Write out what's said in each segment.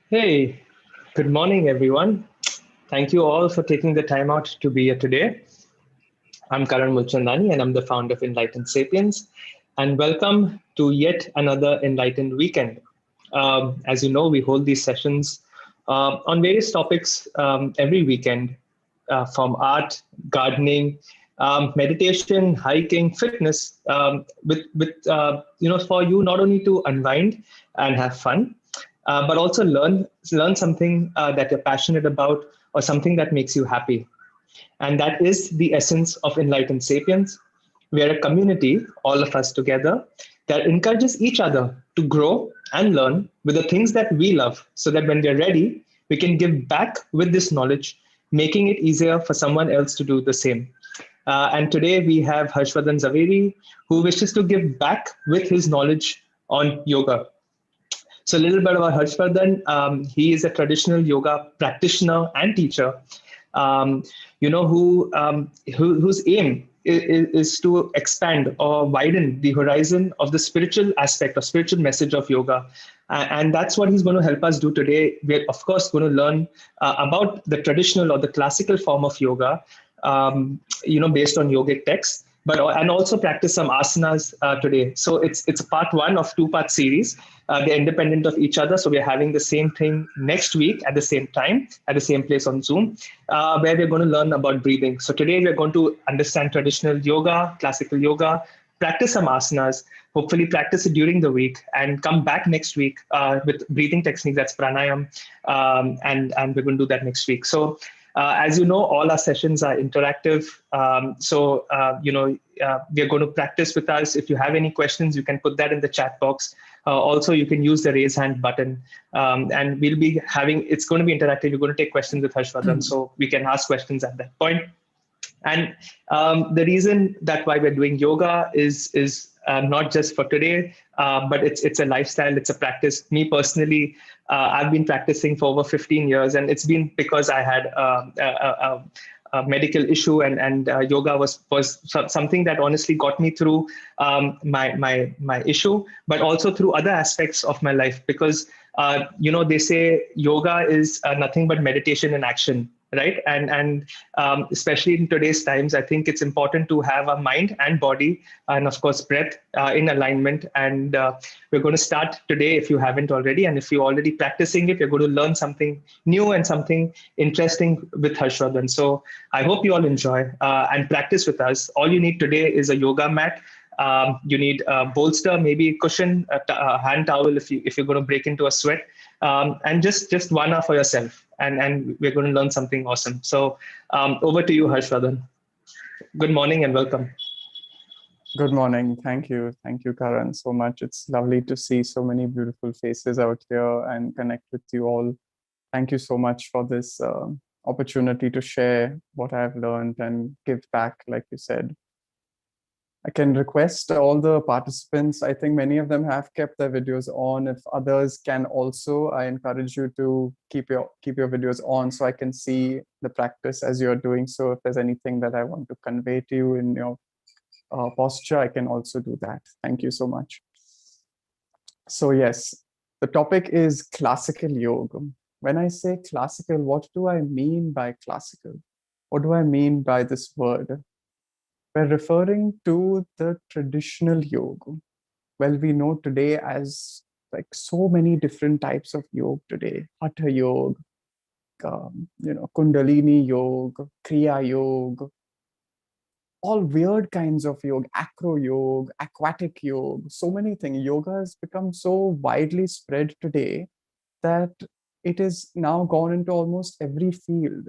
Hey, good morning, everyone. Thank you all for taking the time out to be here today. I'm Karan Mulchandani, and I'm the founder of Enlightened Sapiens. And welcome to yet another Enlightened Weekend. As you know, we hold these sessions on various topics every weekend, from art, gardening, meditation, hiking, fitness, with for you not only to unwind and have fun, but also learn something that you're passionate about or something that makes you happy. And that is the essence of Enlightened Sapiens. We are a community, all of us together, that encourages each other to grow and learn with the things that we love so that when we're ready, we can give back with this knowledge, making it easier for someone else to do the same. And today we have Harshvardhan Jhaveri, who wishes to give back with his knowledge on yoga. So a little bit about Harshvardhan. He is a traditional yoga practitioner and teacher. Um, whose aim is to expand or widen the horizon of the spiritual aspect or spiritual message of yoga. And that's what he's going to help us do today. We're, of course, going to learn about the traditional or the classical form of yoga, based on yogic texts, but and also practice some asanas today. So it's a part one of two-part series. They're independent of each other. So we're having the same thing next week at the same time, at the same place on Zoom, where we're going to learn about breathing. So today we're going to understand traditional yoga, classical yoga, practice some asanas, hopefully practice it during the week, and come back next week with breathing technique, that's pranayam, and we're going to do that next week. So as you know, all our sessions are interactive. We're going to practice with us. If you have any questions, you can put that in the chat box. Also, you can use the raise hand button, and we'll be having. It's going to be interactive. We're going to take questions with Harshvardhan, so we can ask questions at that point. And the reason that why we're doing yoga is not just for today, but it's a lifestyle, it's a practice. Me personally, I've been practicing for over 15 years, and it's been because I had a medical issue, and yoga was something that honestly got me through my issue, but also through other aspects of my life. Because they say yoga is nothing but meditation in action, right? And especially in today's times, I think it's important to have a mind and body, and of course breath, in alignment. And we're going to start today, if you haven't already, and if you're already practicing it, you're going to learn something new and something interesting with Harshvardhan. So I hope you all enjoy and practice with us. All you need today is a yoga mat. You need a bolster, maybe a cushion, a hand towel if you're going to break into a sweat, and just 1 hour for yourself. And we're going to learn something awesome. So over to you, Harshvardhan. Good morning and welcome. Good morning. Thank you. Thank you, Karan, so much. It's lovely to see so many beautiful faces out here and connect with you all. Thank you so much for this opportunity to share what I've learned and give back, like you said. I can request all the participants. I think many of them have kept their videos on. If others can also, I encourage you to keep your videos on so I can see the practice as you're doing. So if there's anything that I want to convey to you in your posture, I can also do that. Thank you so much. So yes, the topic is classical yoga. When I say classical, what do I mean by classical? What do I mean by this word? We're referring to the traditional yoga. Well, we know today as like so many different types of yoga today. Hatha yoga, Kundalini yoga, Kriya yoga, all weird kinds of yoga, acro yoga, aquatic yoga, so many things. Yoga has become so widely spread today that it is now gone into almost every field.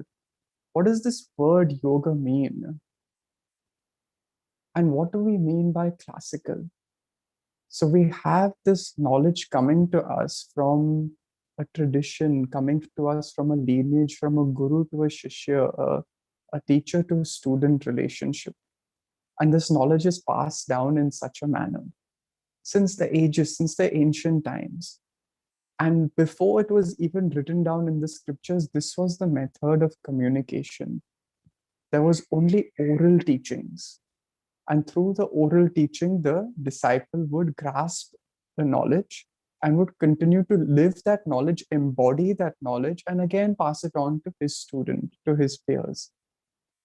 What does this word yoga mean? And what do we mean by classical? So we have this knowledge coming to us from a tradition, coming to us from a lineage, from a guru to a shishya, a teacher to student relationship. And this knowledge is passed down in such a manner since the ages, since the ancient times. And before it was even written down in the scriptures, this was the method of communication. There was only oral teachings. And through the oral teaching, the disciple would grasp the knowledge and would continue to live that knowledge, embody that knowledge, and again pass it on to his student, to his peers.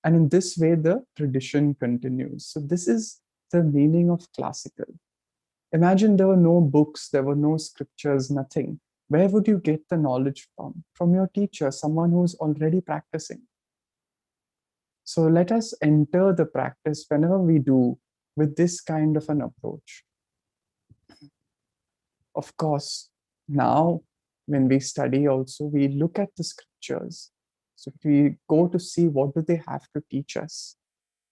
And in this way, the tradition continues. So this is the meaning of classical. Imagine there were no books, there were no scriptures, nothing. Where would you get the knowledge from? From your teacher, someone who's already practicing. So let us enter the practice whenever we do with this kind of an approach. Of course, now when we study also, we look at the scriptures. So we go to see what do they have to teach us.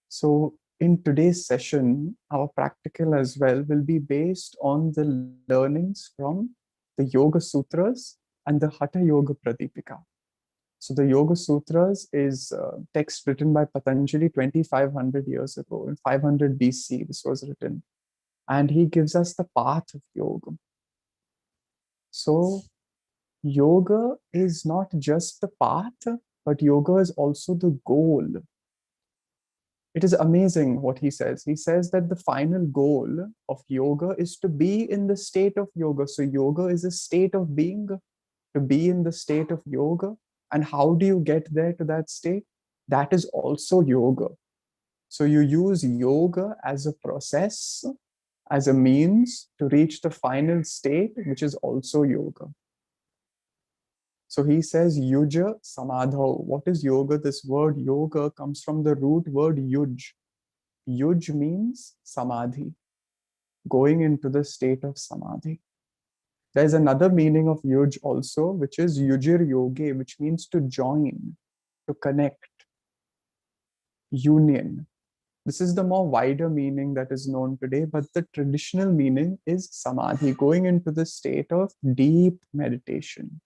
So in today's session, our practical as well will be based on the learnings from the Yoga Sutras and the Hatha Yoga Pradipika. So the Yoga Sutras is a text written by Patanjali 2500 years ago. In 500 BC, this was written. And he gives us the path of yoga. So yoga is not just the path, but yoga is also the goal. It is amazing what he says. He says that the final goal of yoga is to be in the state of yoga. So yoga is a state of being, to be in the state of yoga. And how do you get there to that state? That is also yoga. So you use yoga as a process, as a means to reach the final state, which is also yoga. So he says, yuja samadho. What is yoga? This word yoga comes from the root word yuj. Yuj means samadhi, going into the state of samadhi. There's another meaning of yuj also, which is yujir yoge, which means to join, to connect, union. This is the more wider meaning that is known today, but the traditional meaning is samadhi, going into the state of deep meditation.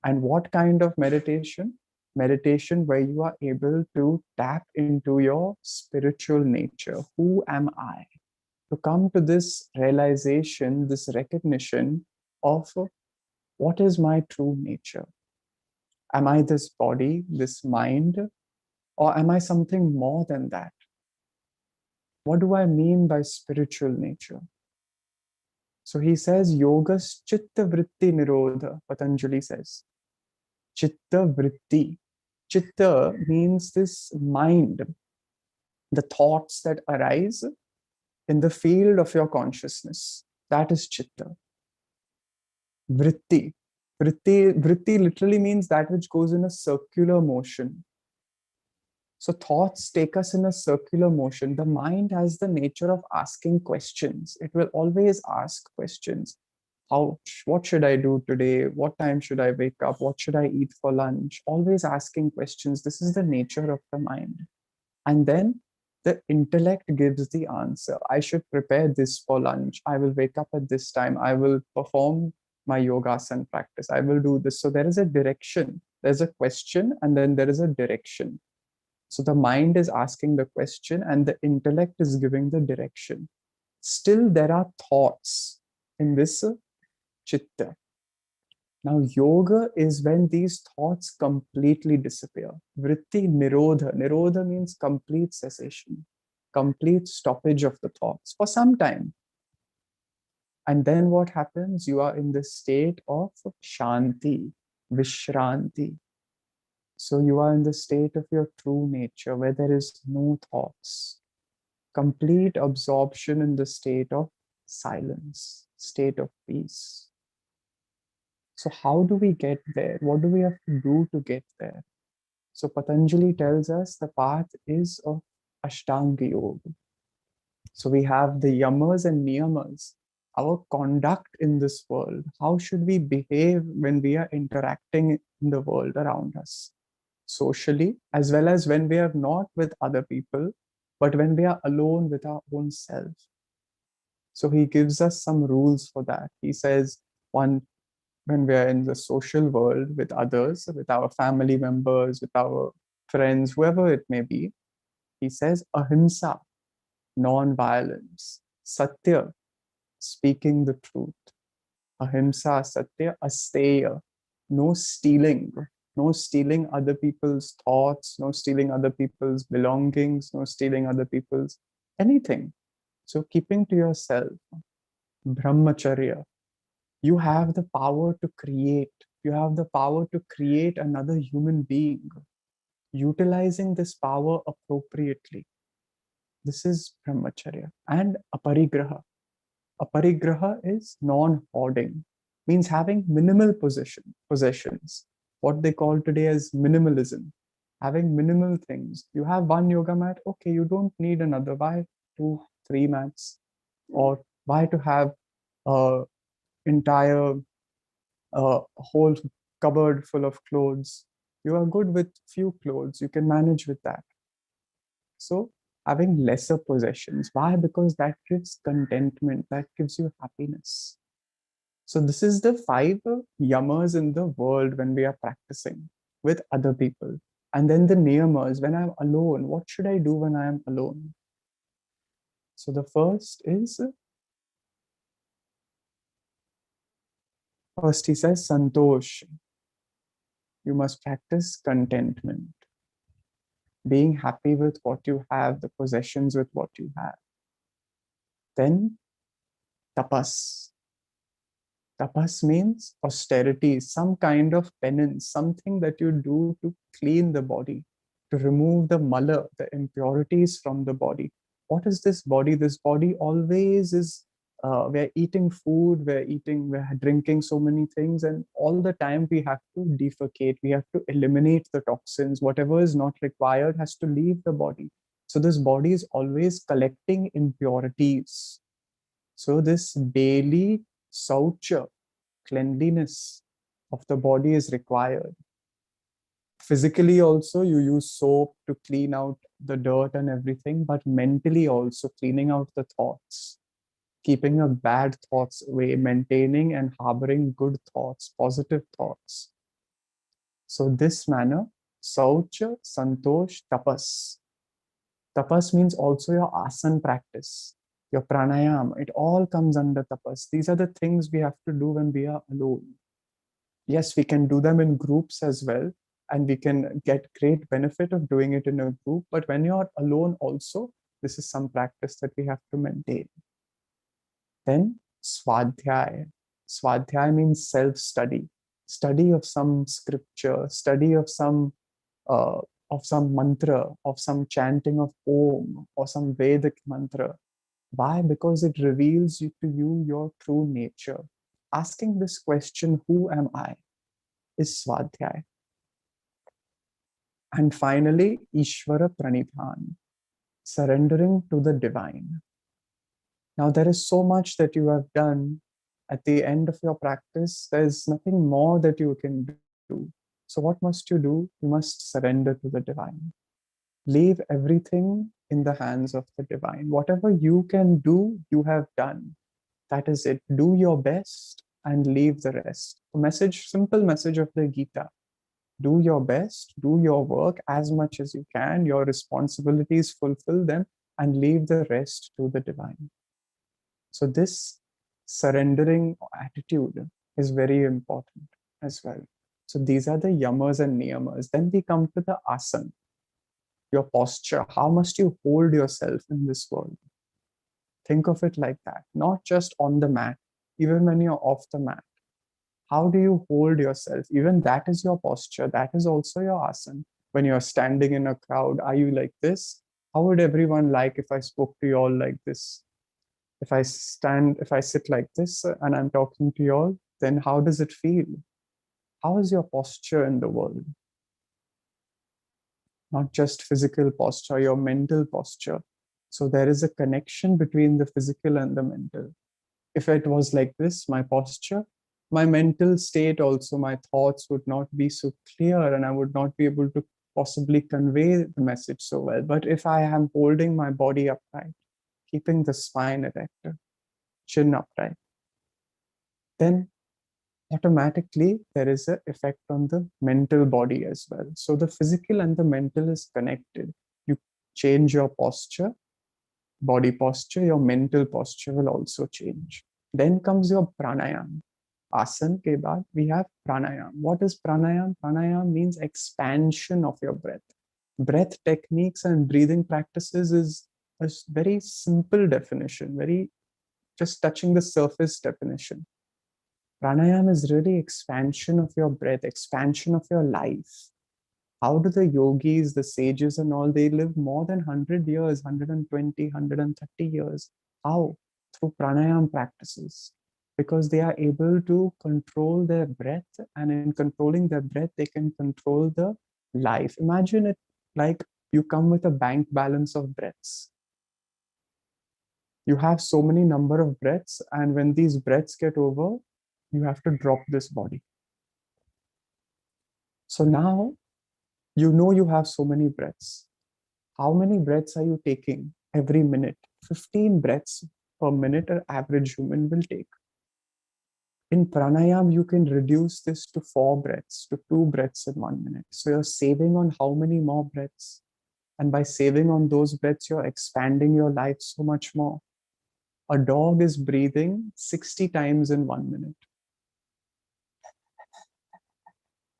And what kind of meditation? Meditation where you are able to tap into your spiritual nature. Who am I? To come to this realization, this recognition of what is my true nature? Am I this body, this mind, or am I something more than that? What do I mean by spiritual nature? So he says, yogas chitta vritti nirodha, Patanjali says. Chitta vritti. Chitta means this mind, the thoughts that arise in the field of your consciousness. That is chitta. Vritti. Vritti literally means that which goes in a circular motion. So thoughts take us in a circular motion. The mind has the nature of asking questions. It will always ask questions. What should I do today? What time should I wake up? What should I eat for lunch? Always asking questions. This is the nature of the mind. And then the intellect gives the answer. I should prepare this for lunch. I will wake up at this time. I will perform my yogasana practice. I will do this. So there is a direction. There's a question and then there is a direction. So the mind is asking the question and the intellect is giving the direction. Still, there are thoughts in this chitta. Now, yoga is when these thoughts completely disappear. Vritti nirodha. Nirodha means complete cessation, complete stoppage of the thoughts for some time. And then what happens? You are in the state of shanti, vishranti. So you are in the state of your true nature where there is no thoughts, complete absorption in the state of silence, state of peace. So how do we get there? What do we have to do to get there? So Patanjali tells us the path is of Ashtanga Yoga. So we have the yamas and niyamas, our conduct in this world. How should we behave when we are interacting in the world around us? Socially, as well as when we are not with other people, but when we are alone with our own self. So he gives us some rules for that. He says, one, when we are in the social world with others, with our family members, with our friends, whoever it may be, he says, ahimsa, non-violence, satya, speaking the truth, ahimsa, satya, asteya, no stealing, no stealing other people's thoughts, no stealing other people's belongings, no stealing other people's anything. So keeping to yourself, brahmacharya, You have the power to create. You have the power to create another human being, utilizing this power appropriately. This is brahmacharya. And aparigraha. Aparigraha is non-hoarding, means having minimal possessions, what they call today as minimalism, having minimal things. You have one yoga mat, okay, you don't need another. Why two, three mats? Or why to have a entire whole cupboard full of clothes? You are good with few clothes, you can manage with that. So having lesser possessions. Why? Because that gives contentment, that gives you happiness. So this is the 5 yamas in the world when we are practicing with other people. And then the niyamas, when I'm alone, what should I do when I am alone? So the first he says, santosh. You must practice contentment, being happy with what you have, the possessions with what you have. Then tapas. Tapas means austerity, some kind of penance, something that you do to clean the body, to remove the mala, the impurities from the body. What is this body? This body always is, we're eating food, we're drinking so many things, and all the time we have to defecate, we have to eliminate the toxins. Whatever is not required has to leave the body. So this body is always collecting impurities. So this daily saucha, cleanliness of the body is required. Physically also, you use soap to clean out the dirt and everything, but mentally also cleaning out the thoughts, keeping a bad thoughts away, maintaining and harboring good thoughts, positive thoughts. So this manner, saucha, santosh, tapas. Tapas means also your asana practice, your pranayama. It all comes under tapas. These are the things we have to do when we are alone. Yes, we can do them in groups as well, and we can get great benefit of doing it in a group. But when you're alone also, this is some practice that we have to maintain. Then swadhyaya. Swadhyaya means self-study, study of some scripture, study of some mantra, of some chanting of Om or some Vedic mantra. Why? Because it reveals to you your true nature. Asking this question, who am I, is Swadhyaya. And finally, Ishvara Pranidhan, surrendering to the divine. Now, there is so much that you have done. At the end of your practice, there's nothing more that you can do. So what must you do? You must surrender to the divine. Leave everything in the hands of the divine. Whatever you can do, you have done. That is it. Do your best and leave the rest. A message, simple message of the Gita. Do your best, do your work as much as you can, your responsibilities, fulfill them, and leave the rest to the divine. So this surrendering attitude is very important as well. So these are the yamas and niyamas. Then we come to the asana, your posture. How must you hold yourself in this world? Think of it like that, not just on the mat, even when you're off the mat. How do you hold yourself? Even that is your posture. That is also your asana. When you're standing in a crowd, are you like this? How would everyone like if I spoke to you all like this? If I sit like this and I'm talking to you all, then how does it feel? How is your posture in the world? Not just physical posture, your mental posture. So there is a connection between the physical and the mental. If it was like this, my posture, my mental state also, my thoughts would not be so clear and I would not be able to possibly convey the message so well. But if I am holding my body upright, keeping the spine erect, chin upright, then automatically there is an effect on the mental body as well. So the physical and the mental is connected. You change your posture, body posture, your mental posture will also change. Then comes your pranayam. Asana ke baad we have pranayam. What is pranayam? Pranayam means expansion of your breath. Breath techniques and breathing practices is a very simple definition, very just touching the surface definition. Pranayama is really expansion of your breath, expansion of your life. How do the yogis, the sages and all, they live more than 100 years, 120, 130 years? How? Through pranayama practices. Because they are able to control their breath, and in controlling their breath, they can control the life. Imagine it like you come with a bank balance of breaths. You have so many number of breaths, and when these breaths get over, you have to drop this body. So now you know you have so many breaths. How many breaths are you taking every minute? 15 breaths per minute an average human will take. In pranayam, you can reduce this to 4 breaths, to 2 breaths in 1 minute. So you're saving on how many more breaths? And by saving on those breaths, you're expanding your life so much more. A dog is breathing 60 times in 1 minute,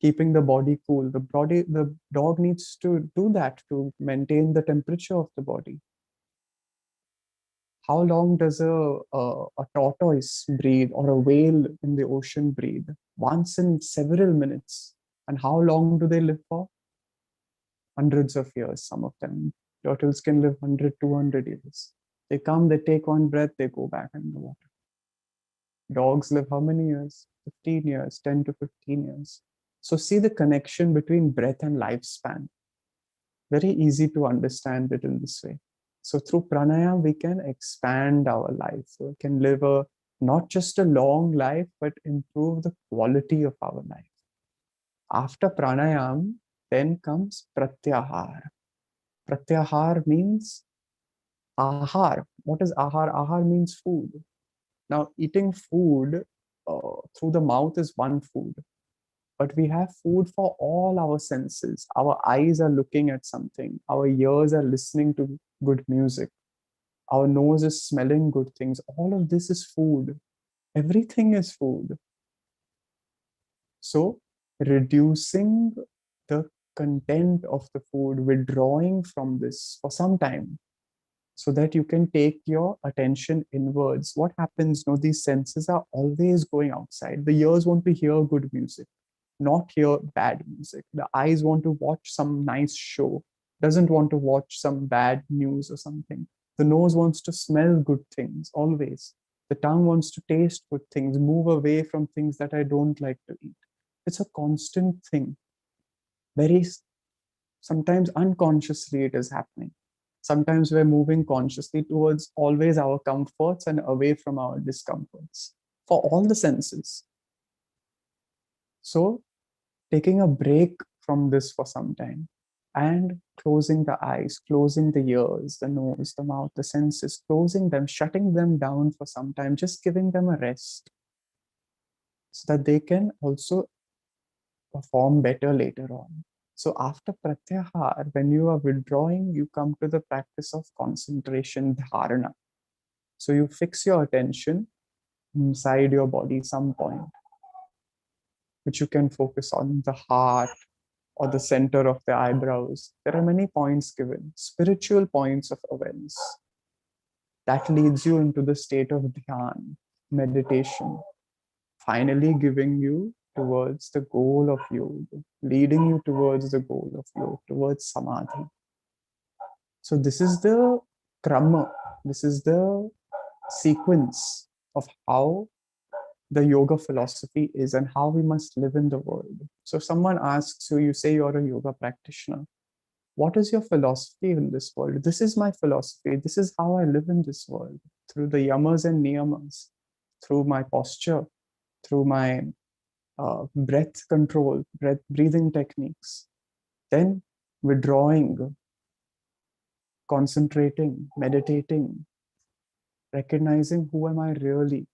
keeping the body cool. The dog needs to do that to maintain the temperature of the body. How long does a tortoise breathe, or a whale in the ocean breathe? Once in several minutes. And how long do they live for? Hundreds of years, some of them. Turtles can live 100, 200 years. They come, they take one breath, they go back in the water. Dogs live how many years? 15 years, 10 to 15 years. So see the connection between breath and lifespan. Very easy to understand it in this way. So through pranayama, we can expand our life. So we can live not just a long life, but improve the quality of our life. After pranayama, then comes pratyahar. Pratyahar means ahar. What is ahar? Ahar means food. Now, eating food through the mouth is one food. But we have food for all our senses. Our eyes are looking at something. Our ears are listening to good music. Our nose is smelling good things. All of this is food. Everything is food. So reducing the content of the food, withdrawing from this for some time, so that you can take your attention inwards. What happens? No, these senses are always going outside. The ears want to hear good music, not hear bad music. The eyes want to watch some nice show, doesn't want to watch some bad news or something. The nose wants to smell good things always. The tongue wants to taste good things, move away from things that I don't like to eat. It's a constant thing. Very sometimes unconsciously it is happening. Sometimes we're moving consciously towards always our comforts and away from our discomforts for all the senses. So taking a break from this for some time and closing the eyes, closing the ears, the nose, the mouth, the senses, closing them, shutting them down for some time, just giving them a rest so that they can also perform better later on. So after pratyahar, when you are withdrawing, you come to the practice of concentration, dharana. So you fix your attention inside your body some point, which you can focus on the heart or the center of the eyebrows. There are many points given, spiritual points of awareness. That leads you into the state of dhyan, meditation, finally giving you towards the goal of yoga, leading you towards the goal of yoga, towards samadhi. So this is the krama, this is the sequence of how the yoga philosophy is and how we must live in the world. So someone asks you, you say you're a yoga practitioner. What is your philosophy in this world? This is my philosophy. This is how I live in this world, through the yamas and niyamas, through my posture, through my breath control, breathing techniques. Then withdrawing, concentrating, meditating, recognizing who am I really.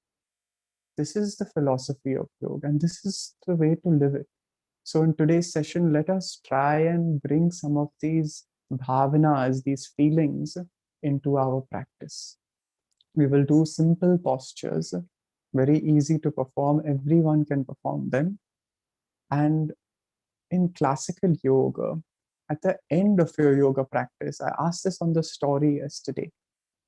This is the philosophy of yoga, and this is the way to live it. So in today's session, let us try and bring some of these bhavanas, these feelings, into our practice. We will do simple postures, very easy to perform. Everyone can perform them. And in classical yoga, at the end of your yoga practice, I asked this on the story yesterday.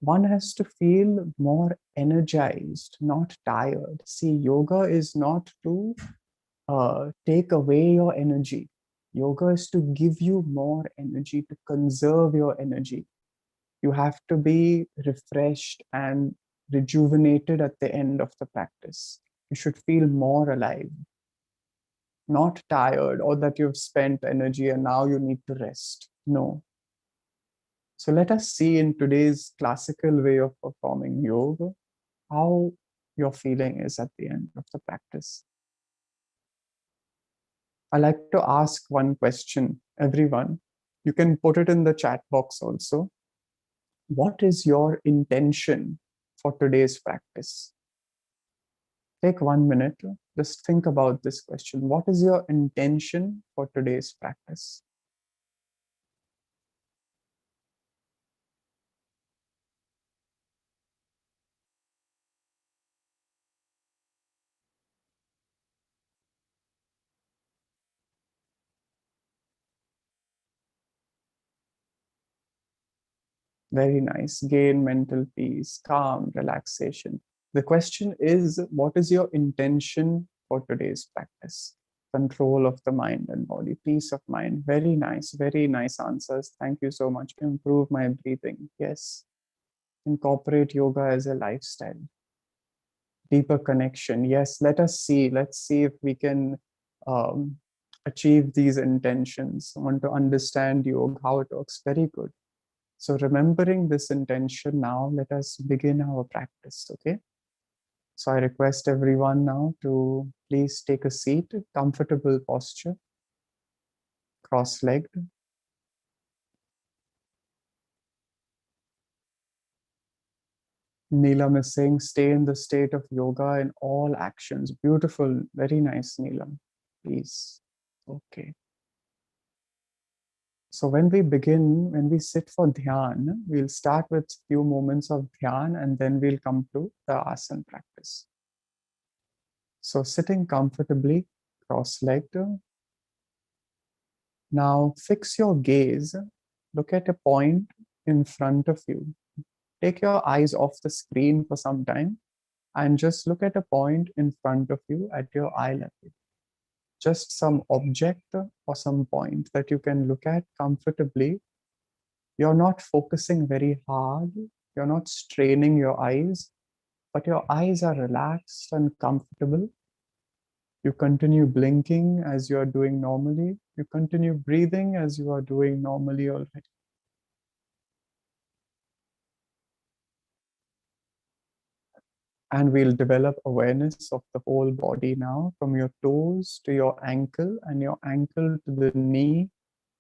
One has to feel more energized, not tired. See, yoga is not to take away your energy. Yoga is to give you more energy, to conserve your energy. You have to be refreshed and rejuvenated at the end of the practice. You should feel more alive, not tired or that you've spent energy and now you need to rest. No. So let us see in today's classical way of performing yoga how your feeling is at the end of the practice. I like to ask one question, everyone. You can put it in the chat box also. What is your intention for today's practice? Take 1 minute, just think about this question. What is your intention for today's practice? Very nice. Gain mental peace, calm, relaxation. The question is, what is your intention for today's practice? Control of the mind and body, peace of mind. Very nice answers. Thank you so much. Improve my breathing. Yes. Incorporate yoga as a lifestyle. Deeper connection. Yes, let us see. Let's see if we can um, achieve these intentions. I want to understand yoga, how it works. Very good. So remembering this intention now, let us begin our practice, okay? So I request everyone now to please take a seat, comfortable posture, cross-legged. Neelam is saying, stay in the state of yoga in all actions. Beautiful, very nice, Neelam. Please. Okay. So when we begin, when we sit for dhyan, we'll start with few moments of dhyan and then we'll come to the asana practice. So sitting comfortably, cross-legged. Now fix your gaze. Look at a point in front of you. Take your eyes off the screen for some time and just look at a point in front of you at your eye level. Just some object or some point that you can look at comfortably. You're not focusing very hard. You're not straining your eyes, but your eyes are relaxed and comfortable. You continue blinking as you are doing normally. You continue breathing as you are doing normally already. And we'll develop awareness of the whole body now, from your toes to your ankle, and your ankle to the knee,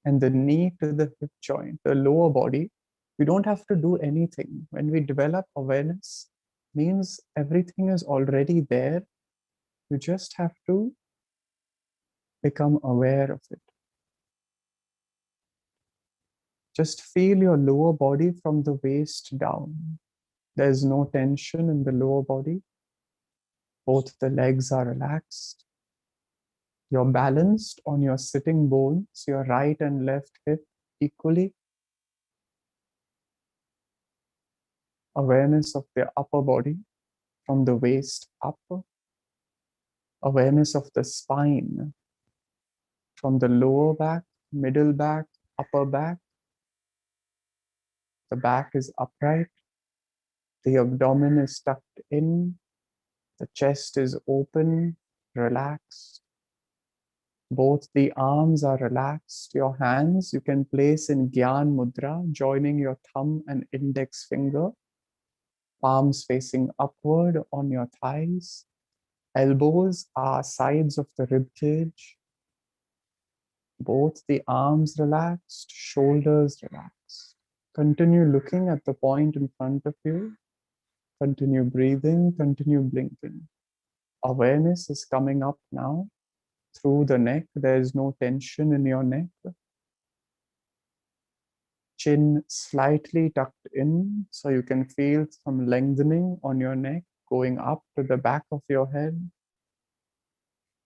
and the knee to the hip joint, the lower body. We don't have to do anything. When we develop awareness, means everything is already there. You just have to become aware of it. Just feel your lower body from the waist down. There's no tension in the lower body. Both the legs are relaxed. You're balanced on your sitting bones, your right and left hip equally. Awareness of the upper body from the waist up. Awareness of the spine from the lower back, middle back, upper back. The back is upright. The abdomen is tucked in. The chest is open, relaxed. Both the arms are relaxed. Your hands you can place in Gyan Mudra, joining your thumb and index finger. Palms facing upward on your thighs. Elbows are sides of the rib cage. Both the arms relaxed, shoulders relaxed. Continue looking at the point in front of you. Continue breathing, continue blinking. Awareness is coming up now through the neck. There is no tension in your neck. Chin slightly tucked in, so you can feel some lengthening on your neck going up to the back of your head.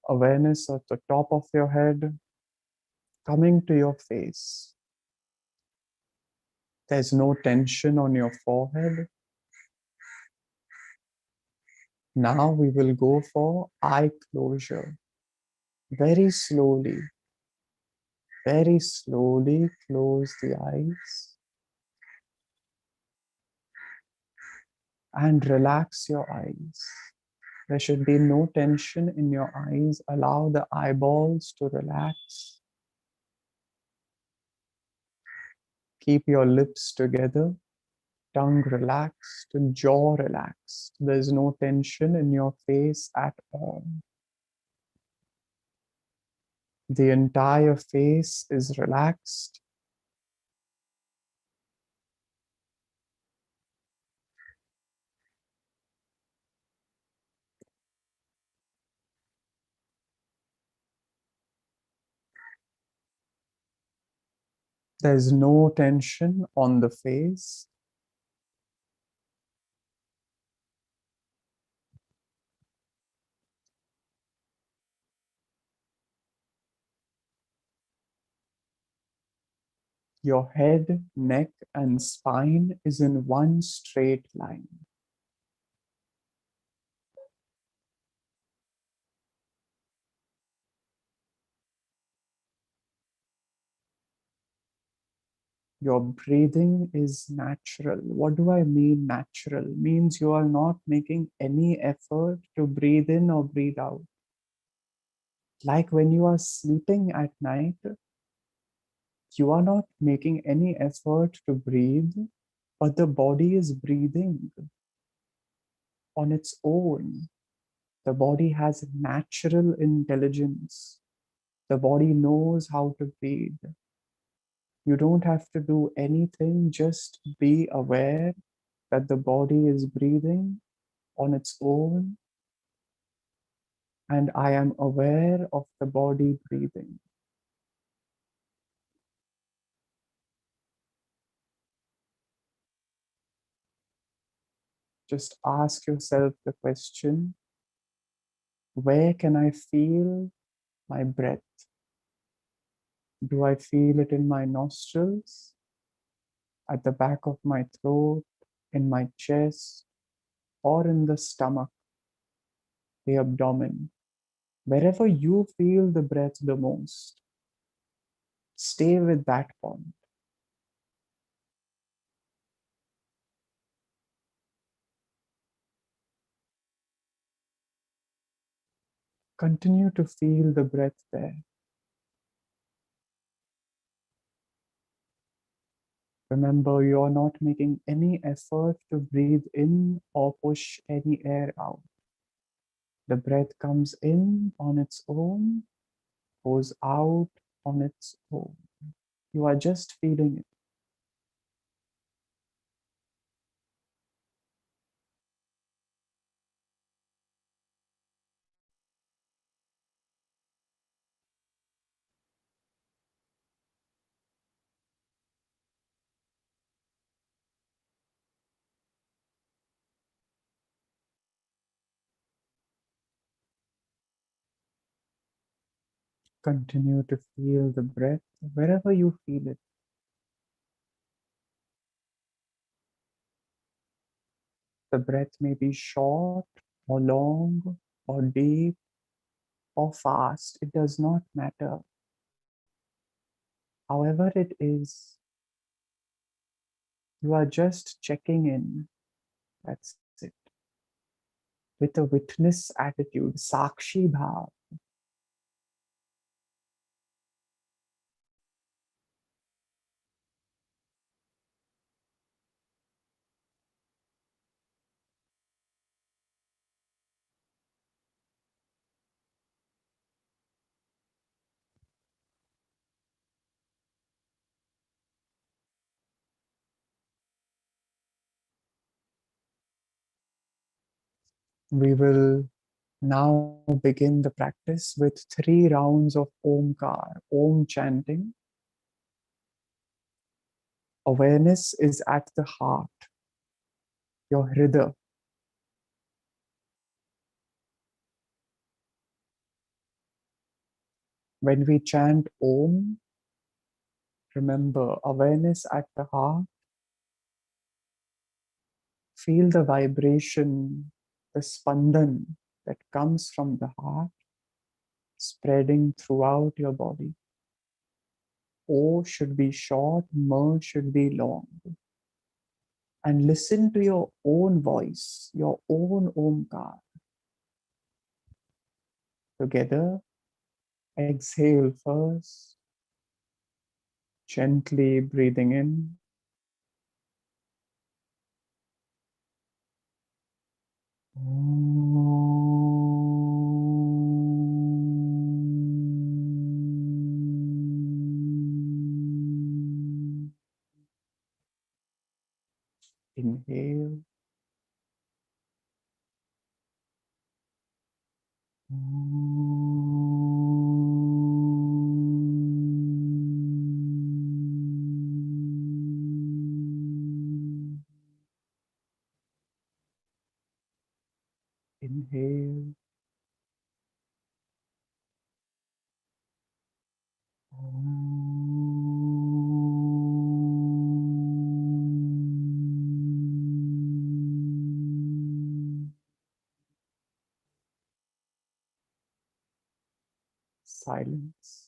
Awareness at the top of your head, coming to your face. There's no tension on your forehead. Now we will go for eye closure. Very slowly close the eyes and relax your eyes. There should be no tension in your eyes. Allow the eyeballs to relax. Keep your lips together, tongue relaxed, jaw relaxed. There's no tension in your face at all. The entire face is relaxed. There's no tension on the face. Your head, neck, and spine is in one straight line. Your breathing is natural. What do I mean natural? Means you are not making any effort to breathe in or breathe out. Like when you are sleeping at night, you are not making any effort to breathe, but the body is breathing on its own. The body has natural intelligence. The body knows how to breathe. You don't have to do anything, just be aware that the body is breathing on its own, and I am aware of the body breathing. Just ask yourself the question, where can I feel my breath? Do I feel it in my nostrils, at the back of my throat, in my chest, or in the stomach, the abdomen? Wherever you feel the breath the most, stay with that point. Continue to feel the breath there. Remember, you are not making any effort to breathe in or push any air out. The breath comes in on its own, goes out on its own. You are just feeling it. Continue to feel the breath wherever you feel it. The breath may be short or long or deep or fast. It does not matter. However it is, you are just checking in. That's it. With a witness attitude, Sakshi Bhav. We will now begin the practice with 3 rounds of Omkar, Om chanting. Awareness is at the heart, your Hridaya. When we chant Om, remember awareness at the heart, Feel the vibration, the spandan that comes from the heart spreading throughout your body. O should be short, M should be long. And listen to your own voice, your own Omkar. Together, exhale first, gently breathing in. Inhale. Inhale. Silence.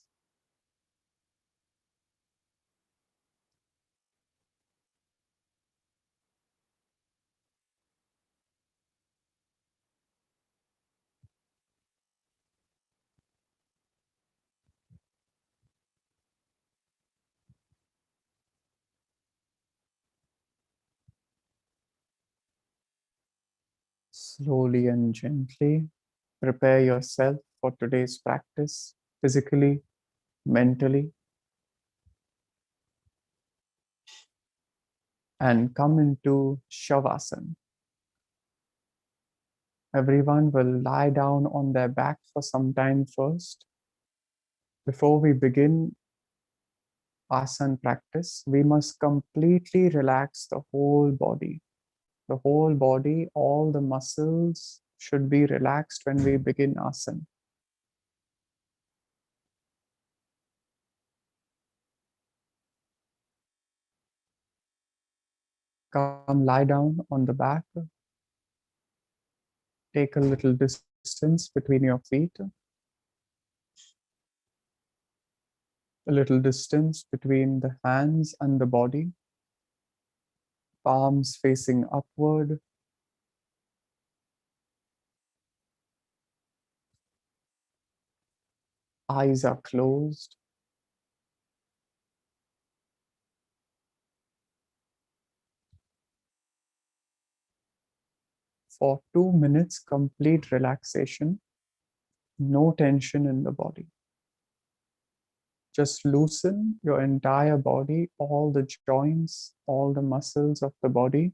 Slowly and gently prepare yourself for today's practice, physically, mentally, and come into Shavasana. Everyone will lie down on their back for some time first. Before we begin asana practice, we must completely relax the whole body. The whole body, all the muscles should be relaxed when we begin asana. Come lie down on the back. Take a little distance between your feet. A little distance between the hands and the body. Palms facing upward. Eyes are closed. For 2 minutes, complete relaxation. No tension in the body. Just loosen your entire body, all the joints, all the muscles of the body.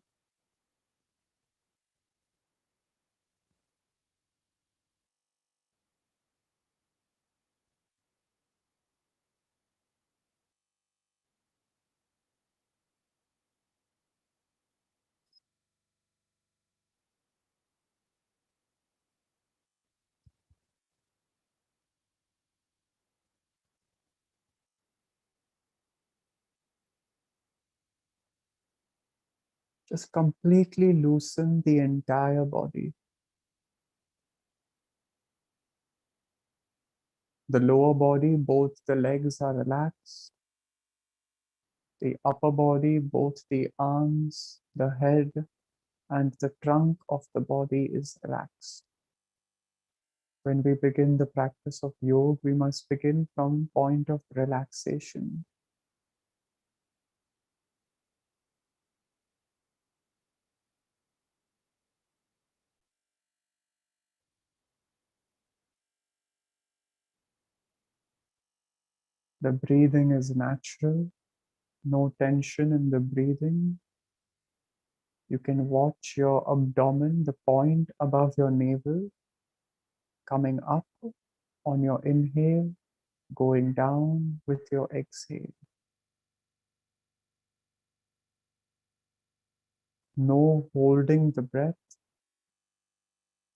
Just completely loosen the entire body. The lower body, both the legs are relaxed. The upper body, both the arms, the head, and the trunk of the body is relaxed. When we begin the practice of yoga, we must begin from point of relaxation. The breathing is natural, no tension in the breathing. You can watch your abdomen, the point above your navel, coming up on your inhale, going down with your exhale. No holding the breath,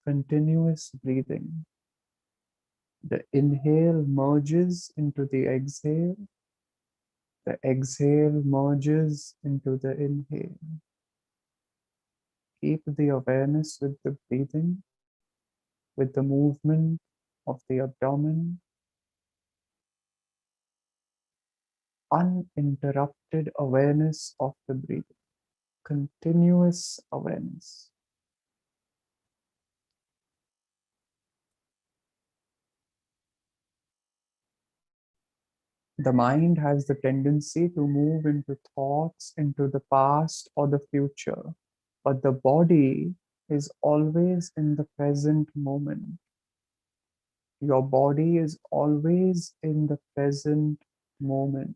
continuous breathing. The inhale merges into the exhale merges into the inhale. Keep the awareness with the breathing, with the movement of the abdomen, uninterrupted awareness of the breathing, continuous awareness. The mind has the tendency to move into thoughts, into the past or the future, but the body is always in the present moment. Your body is always in the present moment.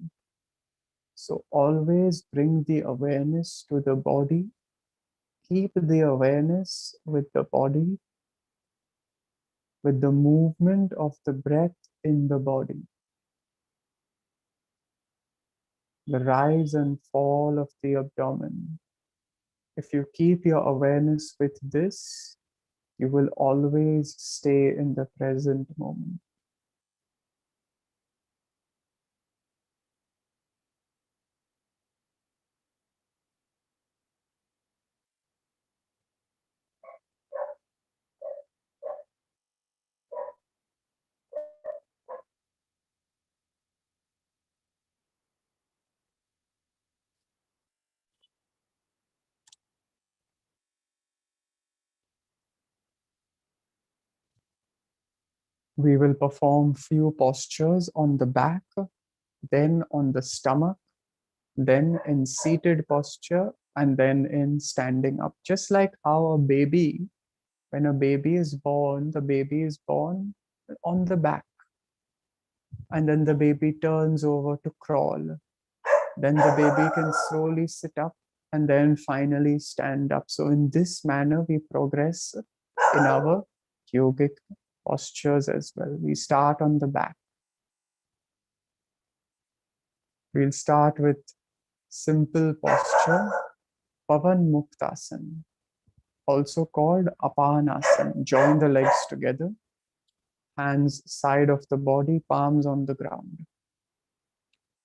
So always bring the awareness to the body. Keep the awareness with the body, with the movement of the breath in the body, the rise and fall of the abdomen. If you keep your awareness with this, you will always stay in the present moment. We will perform few postures on the back, then on the stomach, then in seated posture, and then in standing up. Just like how a baby, when a baby is born, the baby is born on the back, and then the baby turns over to crawl. Then the baby can slowly sit up and then finally stand up. So in this manner, we progress in our yogic postures as well. We start on the back. We'll start with simple posture, Pavan Muktasana, also called Apanasana. Join the legs together, hands side of the body, palms on the ground.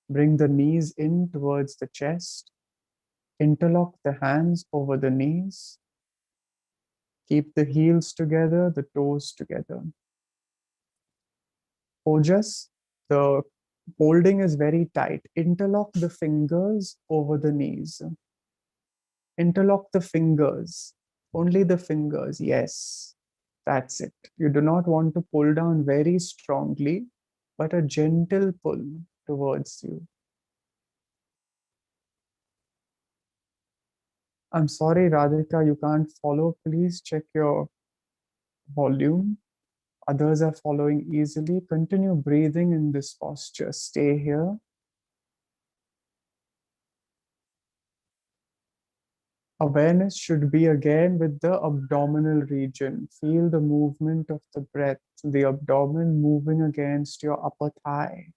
Bring the knees in towards the chest. Interlock the hands over the knees. Keep the heels together, the toes together. Ojas, the holding is very tight. Interlock the fingers over the knees. Interlock the fingers, only the fingers. Yes, that's it. You do not want to pull down very strongly, but a gentle pull towards you. I'm sorry, Radhika, you can't follow. Please check your volume. Others are following easily. Continue breathing in this posture. Stay here. Awareness should be again with the abdominal region. Feel the movement of the breath, the abdomen moving against your upper thigh,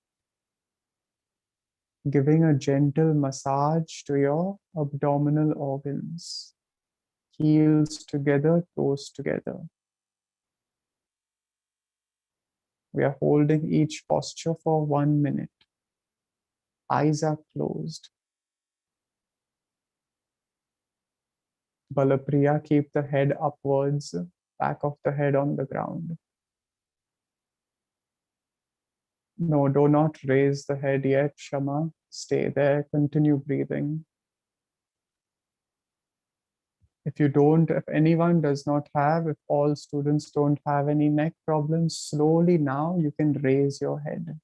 giving a gentle massage to your abdominal organs. Heels together, toes together. We are holding each posture for 1 minute. Eyes are closed. Balapriya, keep the head upwards, back of the head on the ground. No, do not raise the head yet, Shama. Stay there, continue breathing. If anyone does not have, if all students don't have any neck problems, slowly now you can raise your head.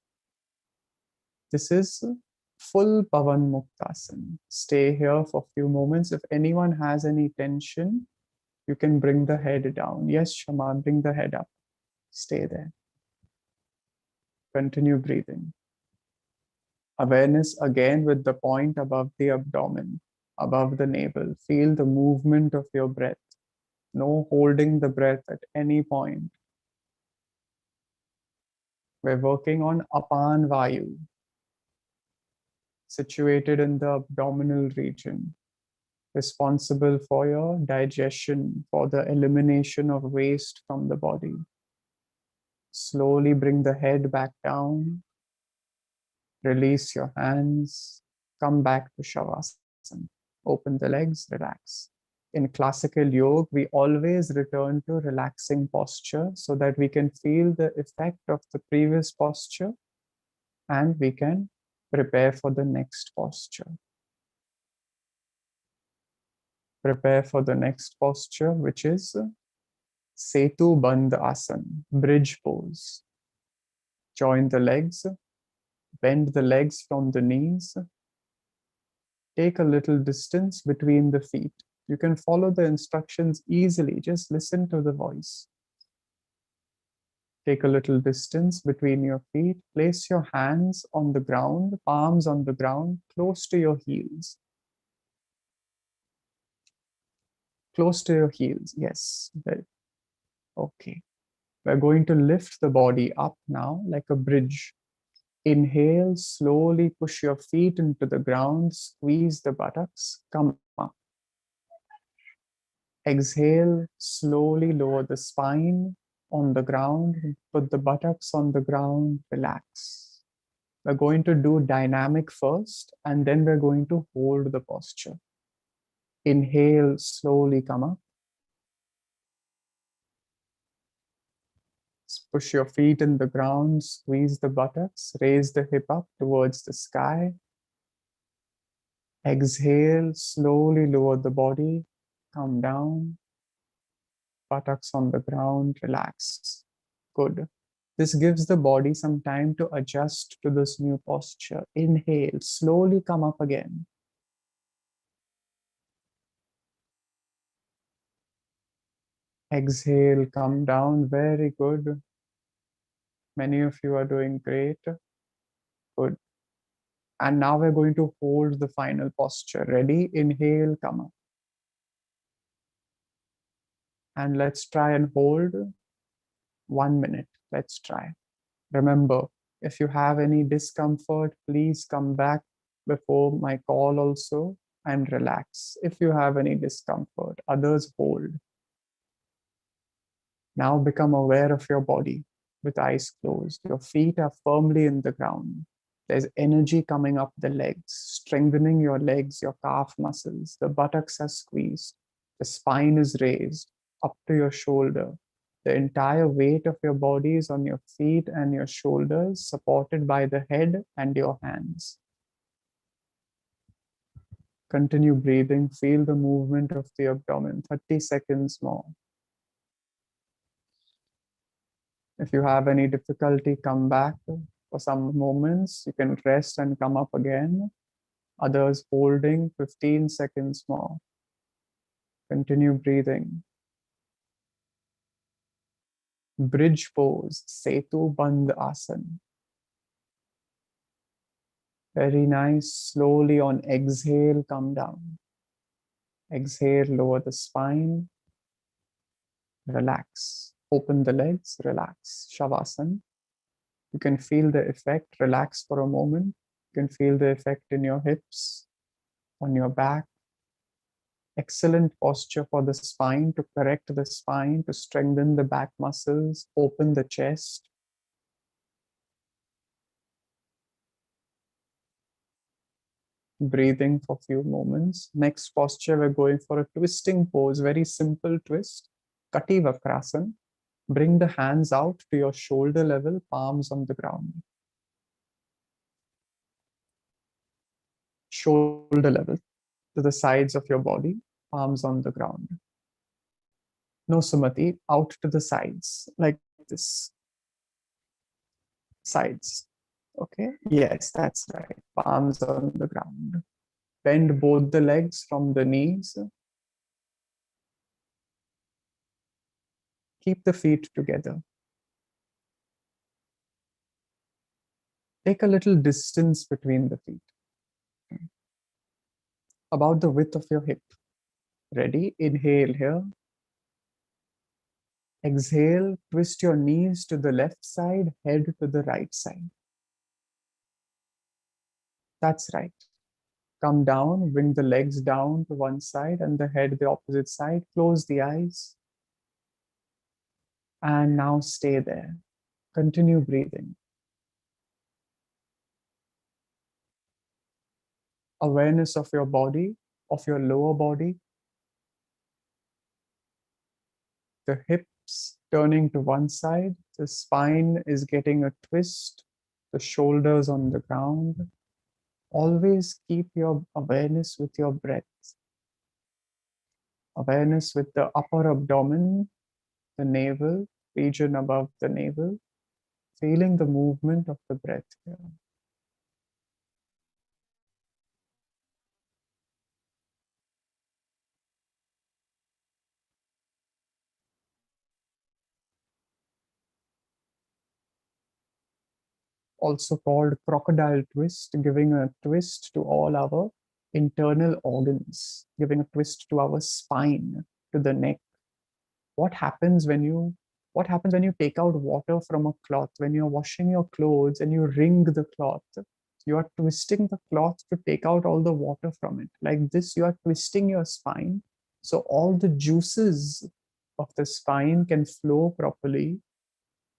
This is full Pavan Muktasana. Stay here for a few moments. If anyone has any tension, you can bring the head down. Yes, Shama, bring the head up. Stay there. Continue breathing. Awareness again with the point above the abdomen, above the navel. Feel the movement of your breath. No holding the breath at any point. We're working on Apan Vayu, situated in the abdominal region, responsible for your digestion, for the elimination of waste from the body. Slowly bring the head back down. Release your hands. Come back to Shavasana. Open the legs, relax. In classical yoga, we always return to relaxing posture so that we can feel the effect of the previous posture and we can prepare for the next posture. Prepare for the next posture, which is Setu Bandh Asana, bridge pose. Join the legs, bend the legs from the knees, take a little distance between the feet. You can follow the instructions easily, just listen to the voice. Take a little distance between your feet, place your hands on the ground, palms on the ground, close to your heels. Close to your heels, yes. Okay. We're going to lift the body up now like a bridge. Inhale, slowly push your feet into the ground, squeeze the buttocks, come up. Exhale, slowly lower the spine on the ground, put the buttocks on the ground, relax. We're going to do dynamic first, and then we're going to hold the posture. Inhale, slowly come up. Push your feet in the ground, squeeze the buttocks, raise the hip up towards the sky. Exhale, slowly lower the body, come down. Buttocks on the ground, relax. Good. This gives the body some time to adjust to this new posture. Inhale, slowly come up again. Exhale, come down. Very good. Many of you are doing great. Good. And now we're going to hold the final posture. Ready? Inhale, come up. And let's try and hold 1 minute. Let's try. Remember, if you have any discomfort, please come back before my call also and relax. If you have any discomfort, others hold. Now become aware of your body with eyes closed. Your feet are firmly in the ground. There's energy coming up the legs, strengthening your legs, your calf muscles. The buttocks are squeezed. The spine is raised up to your shoulder. The entire weight of your body is on your feet and your shoulders, supported by the head and your hands. Continue breathing. Feel the movement of the abdomen. 30 seconds more. If you have any difficulty, come back for some moments. You can rest and come up again. Others holding 15 seconds more. Continue breathing. Bridge pose, Setu Bandh Asana. Very nice. Slowly on exhale, come down. Exhale, lower the spine. Relax. Open the legs, relax. Shavasana. You can feel the effect. Relax for a moment. You can feel the effect in your hips, on your back. Excellent posture for the spine, to correct the spine, to strengthen the back muscles, open the chest. Breathing for a few moments. Next posture, we're going for a twisting pose, very simple twist. Kati Vakrasana. Bring the hands out to your shoulder level, palms on the ground. Shoulder level to the sides of your body, palms on the ground. No Sumati, out to the sides, like this. Sides. Okay, yes, that's right. Palms on the ground. Bend both the legs from the knees. Keep the feet together. Take a little distance between the feet. About the width of your hip. Ready? Inhale here. Exhale, twist your knees to the left side, head to the right side. That's right. Come down, bring the legs down to one side and the head the opposite side. Close the eyes. And now stay there. Continue breathing. Awareness of your body, of your lower body. The hips turning to one side, the spine is getting a twist, the shoulders on the ground. Always keep your awareness with your breath. Awareness with the upper abdomen, the navel, region above the navel, feeling the movement of the breath here. Also called crocodile twist, giving a twist to all our internal organs, giving a twist to our spine, to the neck. What happens when you take out water from a cloth? When you're washing your clothes and you wring the cloth, you are twisting the cloth to take out all the water from it. Like this, you are twisting your spine so all the juices of the spine can flow properly.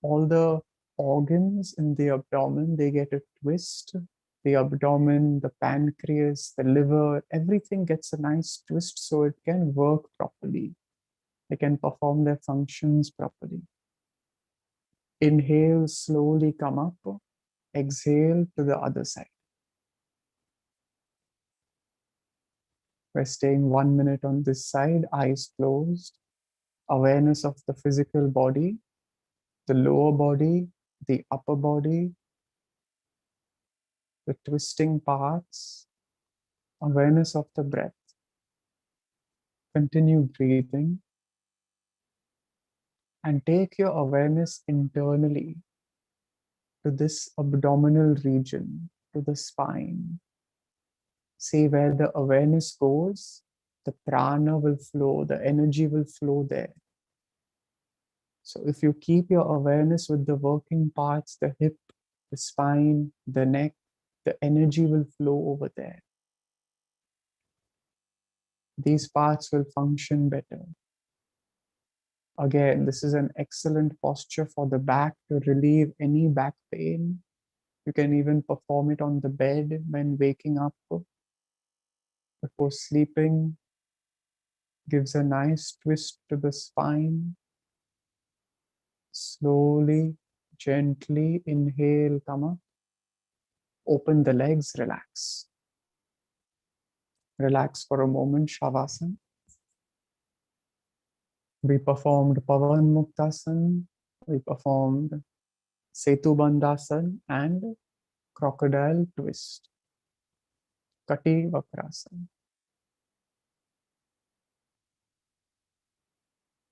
All the organs in the abdomen, they get a twist. The abdomen, the pancreas, the liver, everything gets a nice twist so it can work properly. They can perform their functions properly. Inhale, slowly come up. Exhale to the other side. We're staying 1 minute on this side, eyes closed. Awareness of the physical body, the lower body, the upper body, the twisting parts. Awareness of the breath. Continue breathing. And take your awareness internally to this abdominal region, to the spine. See where the awareness goes, the prana will flow, the energy will flow there. So if you keep your awareness with the working parts, the hip, the spine, the neck, the energy will flow over there. These parts will function better. Again, this is an excellent posture for the back to relieve any back pain. You can even perform it on the bed when waking up. Before sleeping, gives a nice twist to the spine. Slowly, gently inhale, come up. Open the legs, relax. Relax for a moment, Shavasana. We performed Pavan Muktasan, we performed Setu Bandhasan and Crocodile Twist, Kati Vakrasana.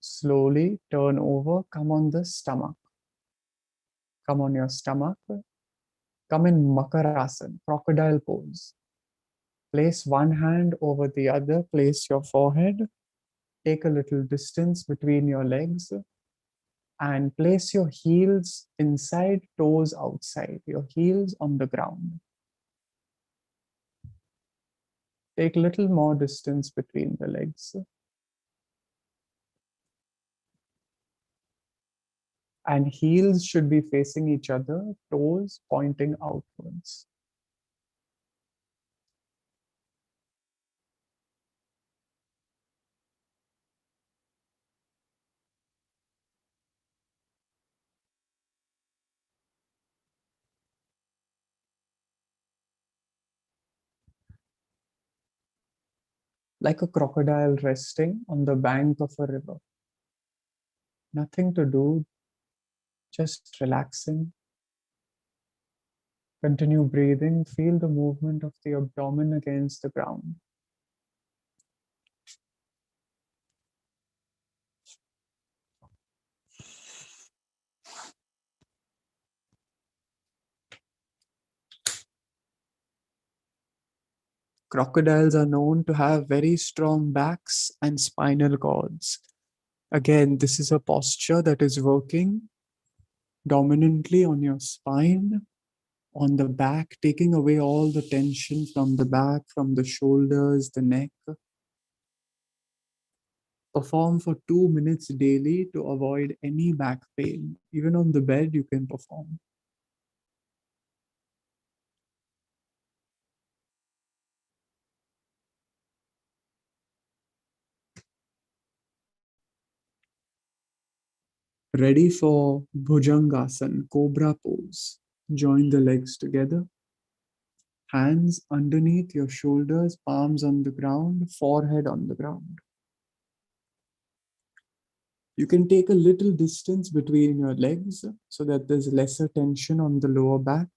Slowly turn over, come on the stomach. Come on your stomach. Come in Makarasana, crocodile pose. Place one hand over the other, place your forehead. Take a little distance between your legs and place your heels inside, toes outside, your heels on the ground. Take a little more distance between the legs. And heels should be facing each other, toes pointing outwards. Like a crocodile resting on the bank of a river. Nothing to do, just relaxing. Continue breathing, feel the movement of the abdomen against the ground. Crocodiles are known to have very strong backs and spinal cords. Again, this is a posture that is working dominantly on your spine, on the back, taking away all the tension from the back, from the shoulders, the neck. Perform for 2 minutes daily to avoid any back pain. Even on the bed, you can perform. Ready for Bhujangasana, Cobra pose. Join the legs together. Hands underneath your shoulders, palms on the ground, forehead on the ground. You can take a little distance between your legs so that there's lesser tension on the lower back.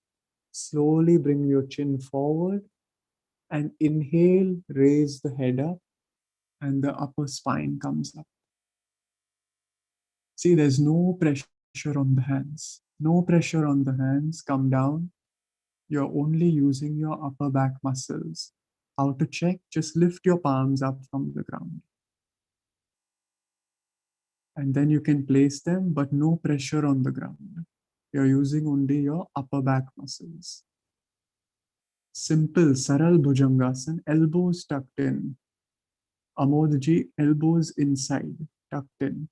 Slowly bring your chin forward and inhale, raise the head up, and the upper spine comes up. See, there's no pressure on the hands. No pressure on the hands. Come down. You're only using your upper back muscles. How to check? Just lift your palms up from the ground. And then you can place them, but no pressure on the ground. You're using only your upper back muscles. Simple, Saral Bhujangasana, elbows tucked in. Amodji, elbows inside, tucked in.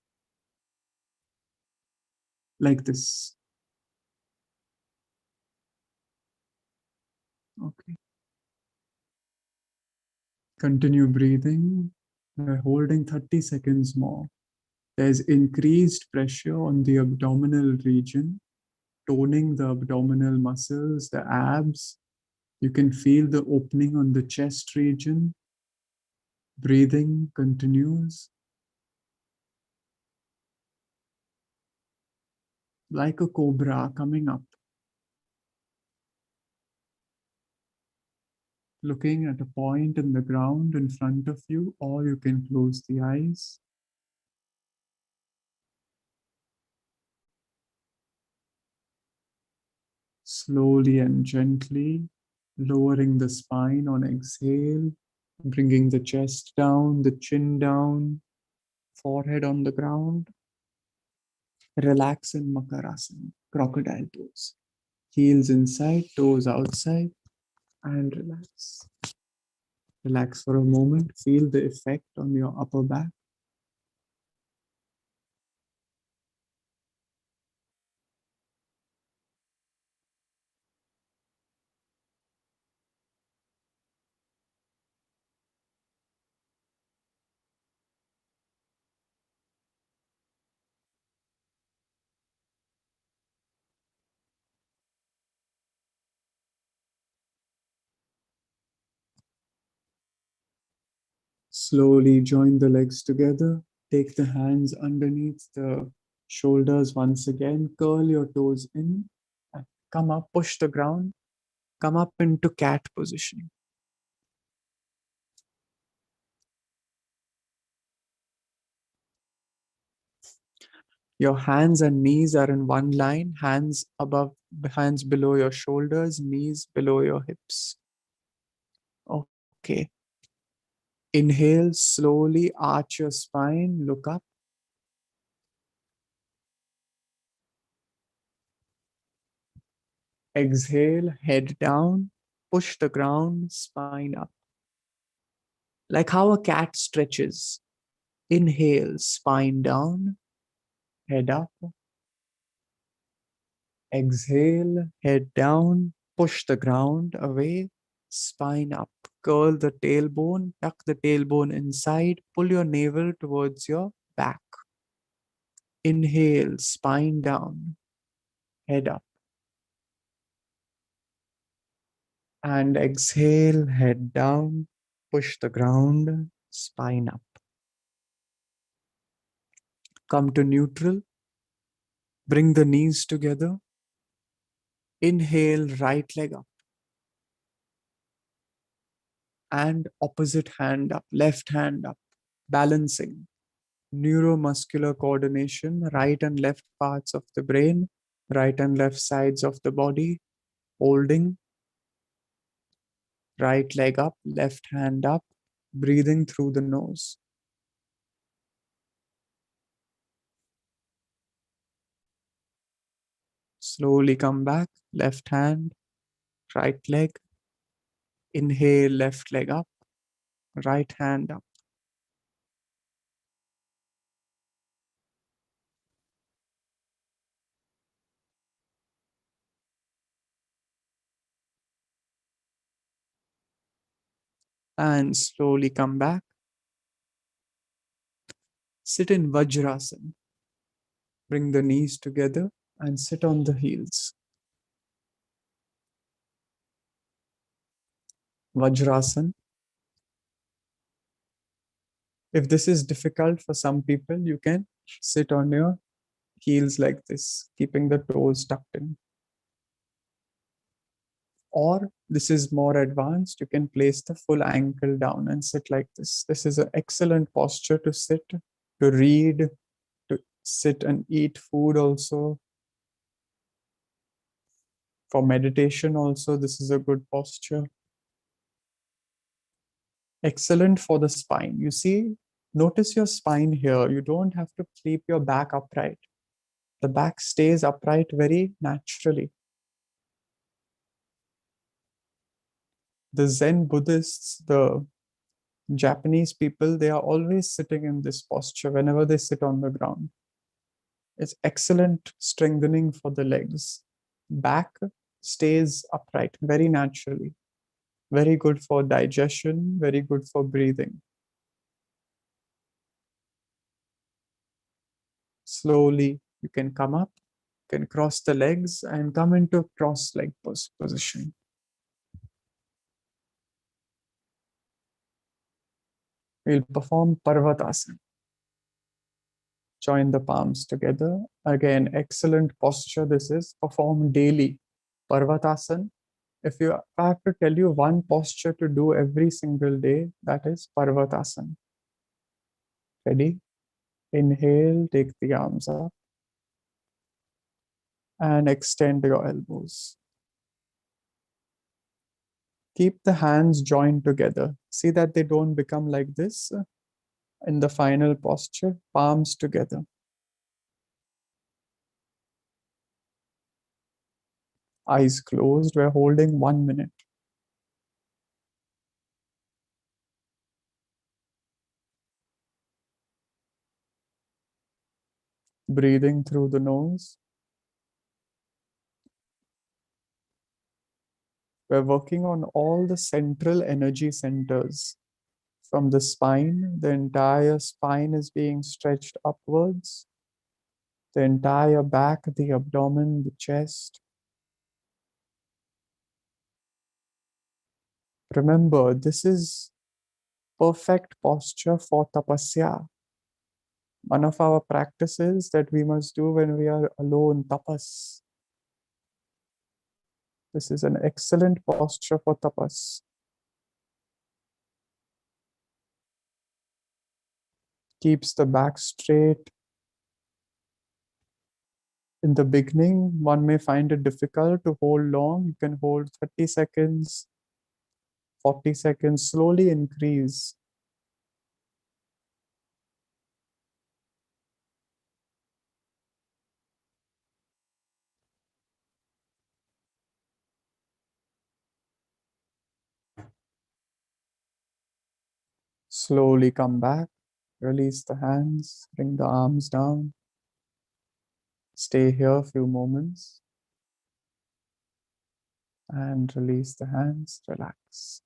Like this. Okay. Continue breathing by holding 30 seconds more. There's increased pressure on the abdominal region, toning the abdominal muscles, the abs. You can feel the opening on the chest region. Breathing continues. Like a cobra coming up. Looking at a point in the ground in front of you, or you can close the eyes. Slowly and gently lowering the spine on exhale, bringing the chest down, the chin down, forehead on the ground. Relax in Makarasana, crocodile pose. Heels inside, toes outside, and relax. Relax for a moment. Feel the effect on your upper back. Slowly join the legs together. Take the hands underneath the shoulders once again. Curl your toes in. And come up, push the ground. Come up into cat position. Your hands and knees are in one line. Hands above, hands below your shoulders, knees below your hips. Okay. Inhale, slowly arch your spine, look up. Exhale, head down, push the ground, spine up. Like how a cat stretches. Inhale, spine down, head up. Exhale, head down, push the ground away, spine up. Curl the tailbone, tuck the tailbone inside, pull your navel towards your back. Inhale, spine down, head up. And exhale, head down, push the ground, spine up. Come to neutral. Bring the knees together. Inhale, right leg up. And opposite hand up, left hand up. Balancing. Neuromuscular coordination, right and left parts of the brain, right and left sides of the body. Holding. Right leg up, left hand up. Breathing through the nose. Slowly come back, left hand, right leg. Inhale, left leg up, right hand up. And slowly come back. Sit in Vajrasana. Bring the knees together and sit on the heels. Vajrasana. If this is difficult for some people, you can sit on your heels like this, keeping the toes tucked in. Or this is more advanced, you can place the full ankle down and sit like this. This is an excellent posture to sit, to read, to sit and eat food also. For meditation also, this is a good posture. Excellent for the spine. You see, notice your spine here. You don't have to keep your back upright. The back stays upright very naturally. The Zen Buddhists, the Japanese people, they are always sitting in this posture whenever they sit on the ground. It's excellent strengthening for the legs. Back stays upright very naturally. Very good for digestion, very good for breathing. Slowly, you can come up, you can cross the legs and come into cross-leg position. We'll perform Parvatasana. Join the palms together. Again, excellent posture this is. Perform daily. Parvatasana. If I have to tell you one posture to do every single day, that is Parvatasana. Ready? Inhale, take the arms up and extend your elbows. Keep the hands joined together. See that they don't become like this. In the final posture, palms together. Eyes closed. We're holding 1 minute. Breathing through the nose. We're working on all the central energy centers. From the spine, the entire spine is being stretched upwards. The entire back, the abdomen, the chest. Remember, this is perfect posture for tapasya. One of our practices that we must do when we are alone, tapas. This is an excellent posture for tapas. Keeps the back straight. In the beginning, one may find it difficult to hold long. You can hold 30 seconds, 40 seconds, slowly increase. Slowly come back, release the hands, bring the arms down. Stay here a few moments and release the hands, relax.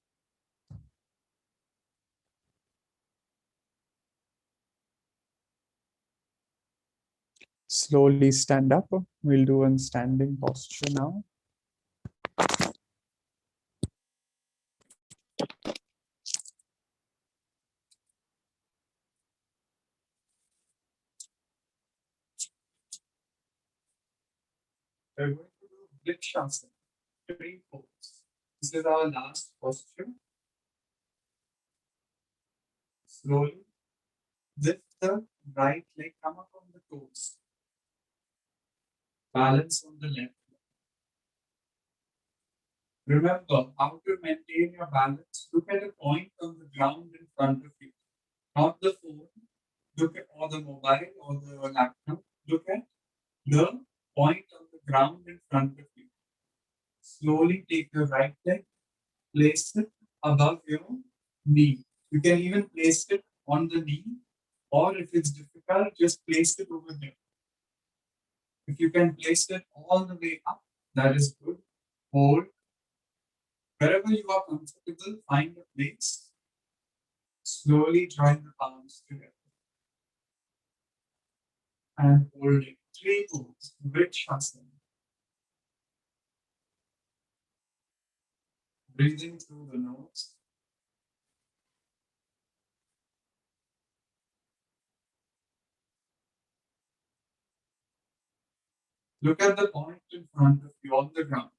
Slowly stand up. We'll do a standing posture now. We're going to do Vrikshasana, 3 folds. This is our last posture. Slowly lift the right leg, come up on the toes. Balance on the left. Remember how to maintain your balance. Look at a point on the ground in front of you, not the phone. Look at or the mobile or the laptop. Look at the point on the ground in front of you. Slowly take your right leg, place it above your knee. You can even place it on the knee, or if it's difficult, just place it over there. If you can place it all the way up, that is good. Hold. Wherever you are comfortable, find a place. Slowly join the palms together. And hold it. tree pose, Vrikshasana. Breathing through the nose. Look at the point in front of you on the ground.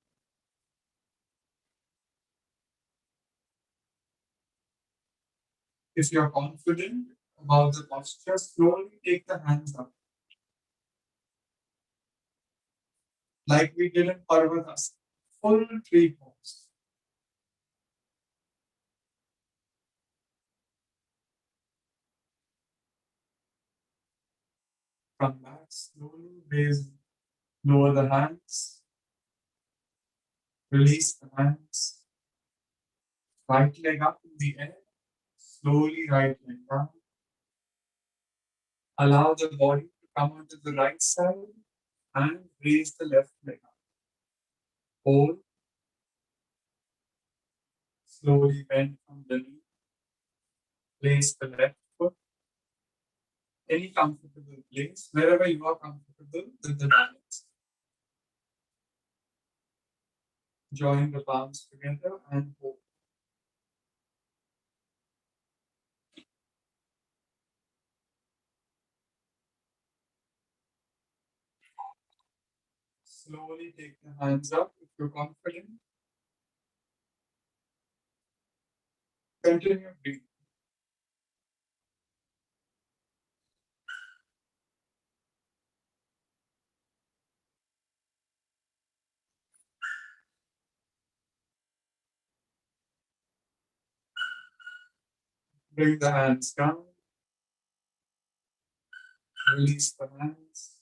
If you're confident about the posture, slowly take the hands up. Like we did in Parvatasana. Full tree pose. Come back slowly, raise, lower the hands, release the hands. Right leg up in the air, slowly right leg down. Allow the body to come onto the right side and raise the left leg up. Hold. Slowly bend from the knee. Place the left foot. Any comfortable place, wherever you are comfortable with the balance. Join the palms together and hold. Slowly take the hands up if you're confident. Continue breathing. Bring the hands down. Release the hands.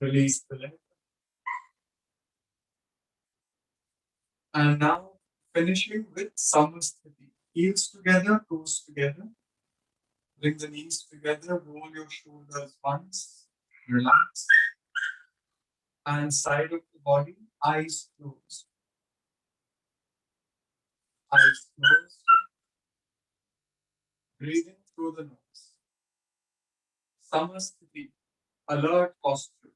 Release the leg. And now finishing with Samasthiti. Heels together, toes together. Bring the knees together, roll your shoulders once, relax. And side of the body, eyes closed. Eyes closed. Breathing through the nose. Samasthiti, alert posture.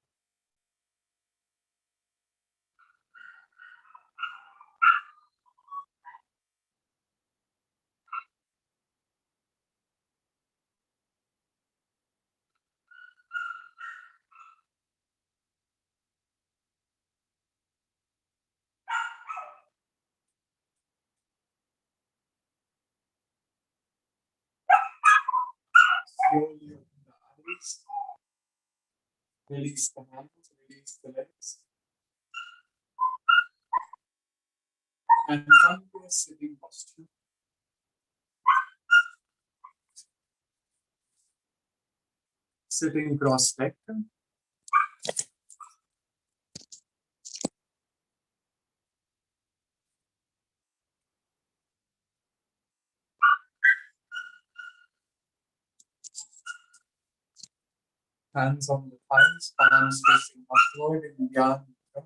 Slowly open the eyes. Release the hands, release the legs. And come to a sitting posture. Sitting cross-legged. Hands on the thighs, palms facing upward in Dhyan Mudra.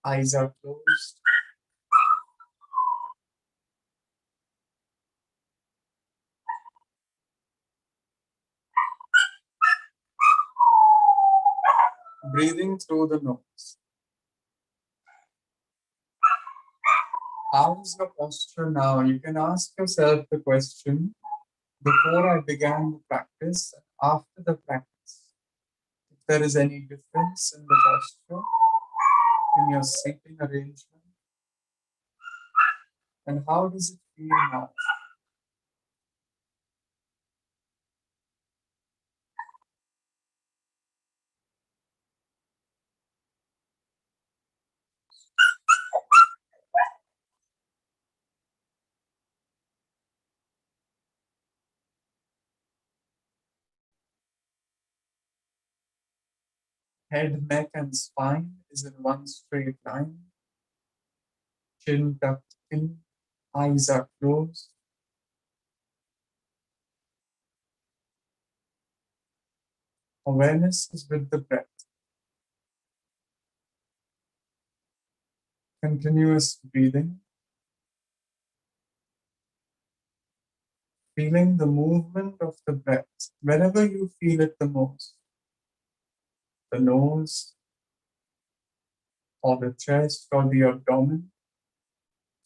Eyes are closed. Breathing through the nose. How is your posture now? You can ask yourself the question before I began the practice and after the practice. If there is any difference in the posture, in your seating arrangement, and how does it feel now? Head, neck, and spine is in one straight line. Chin tucked in, eyes are closed. Awareness is with the breath. Continuous breathing. Feeling the movement of the breath wherever you feel it the most. the nose, or the chest, or the abdomen.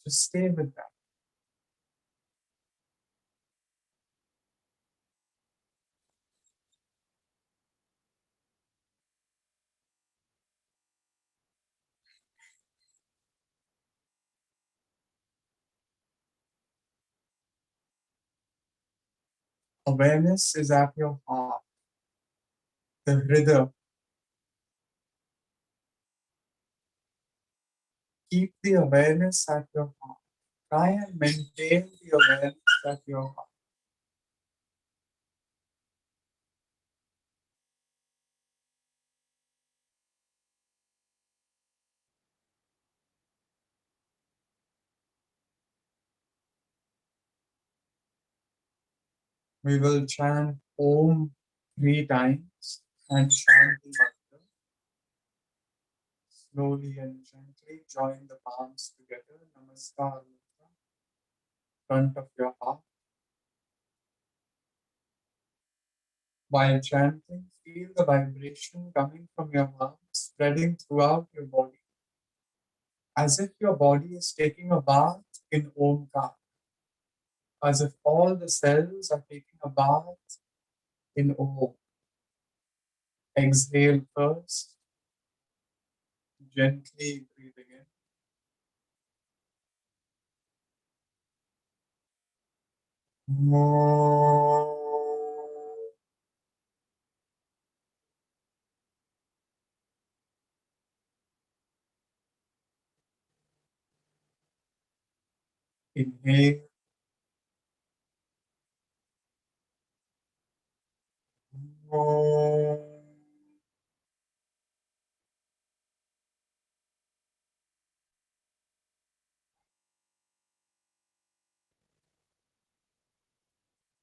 Just stay with that. Awareness is at your heart, the hridaya. Keep the awareness at your heart. Try and maintain the awareness at your heart. We will chant Om 3 times and chant the mantra. Slowly and gently join the palms together. Namaskar mudra, front of your heart. While chanting, feel the vibration coming from your heart, spreading throughout your body, as if your body is taking a bath in Omkar, as if all the cells are taking a bath in Om. Exhale first, gently breathing in. Inhale.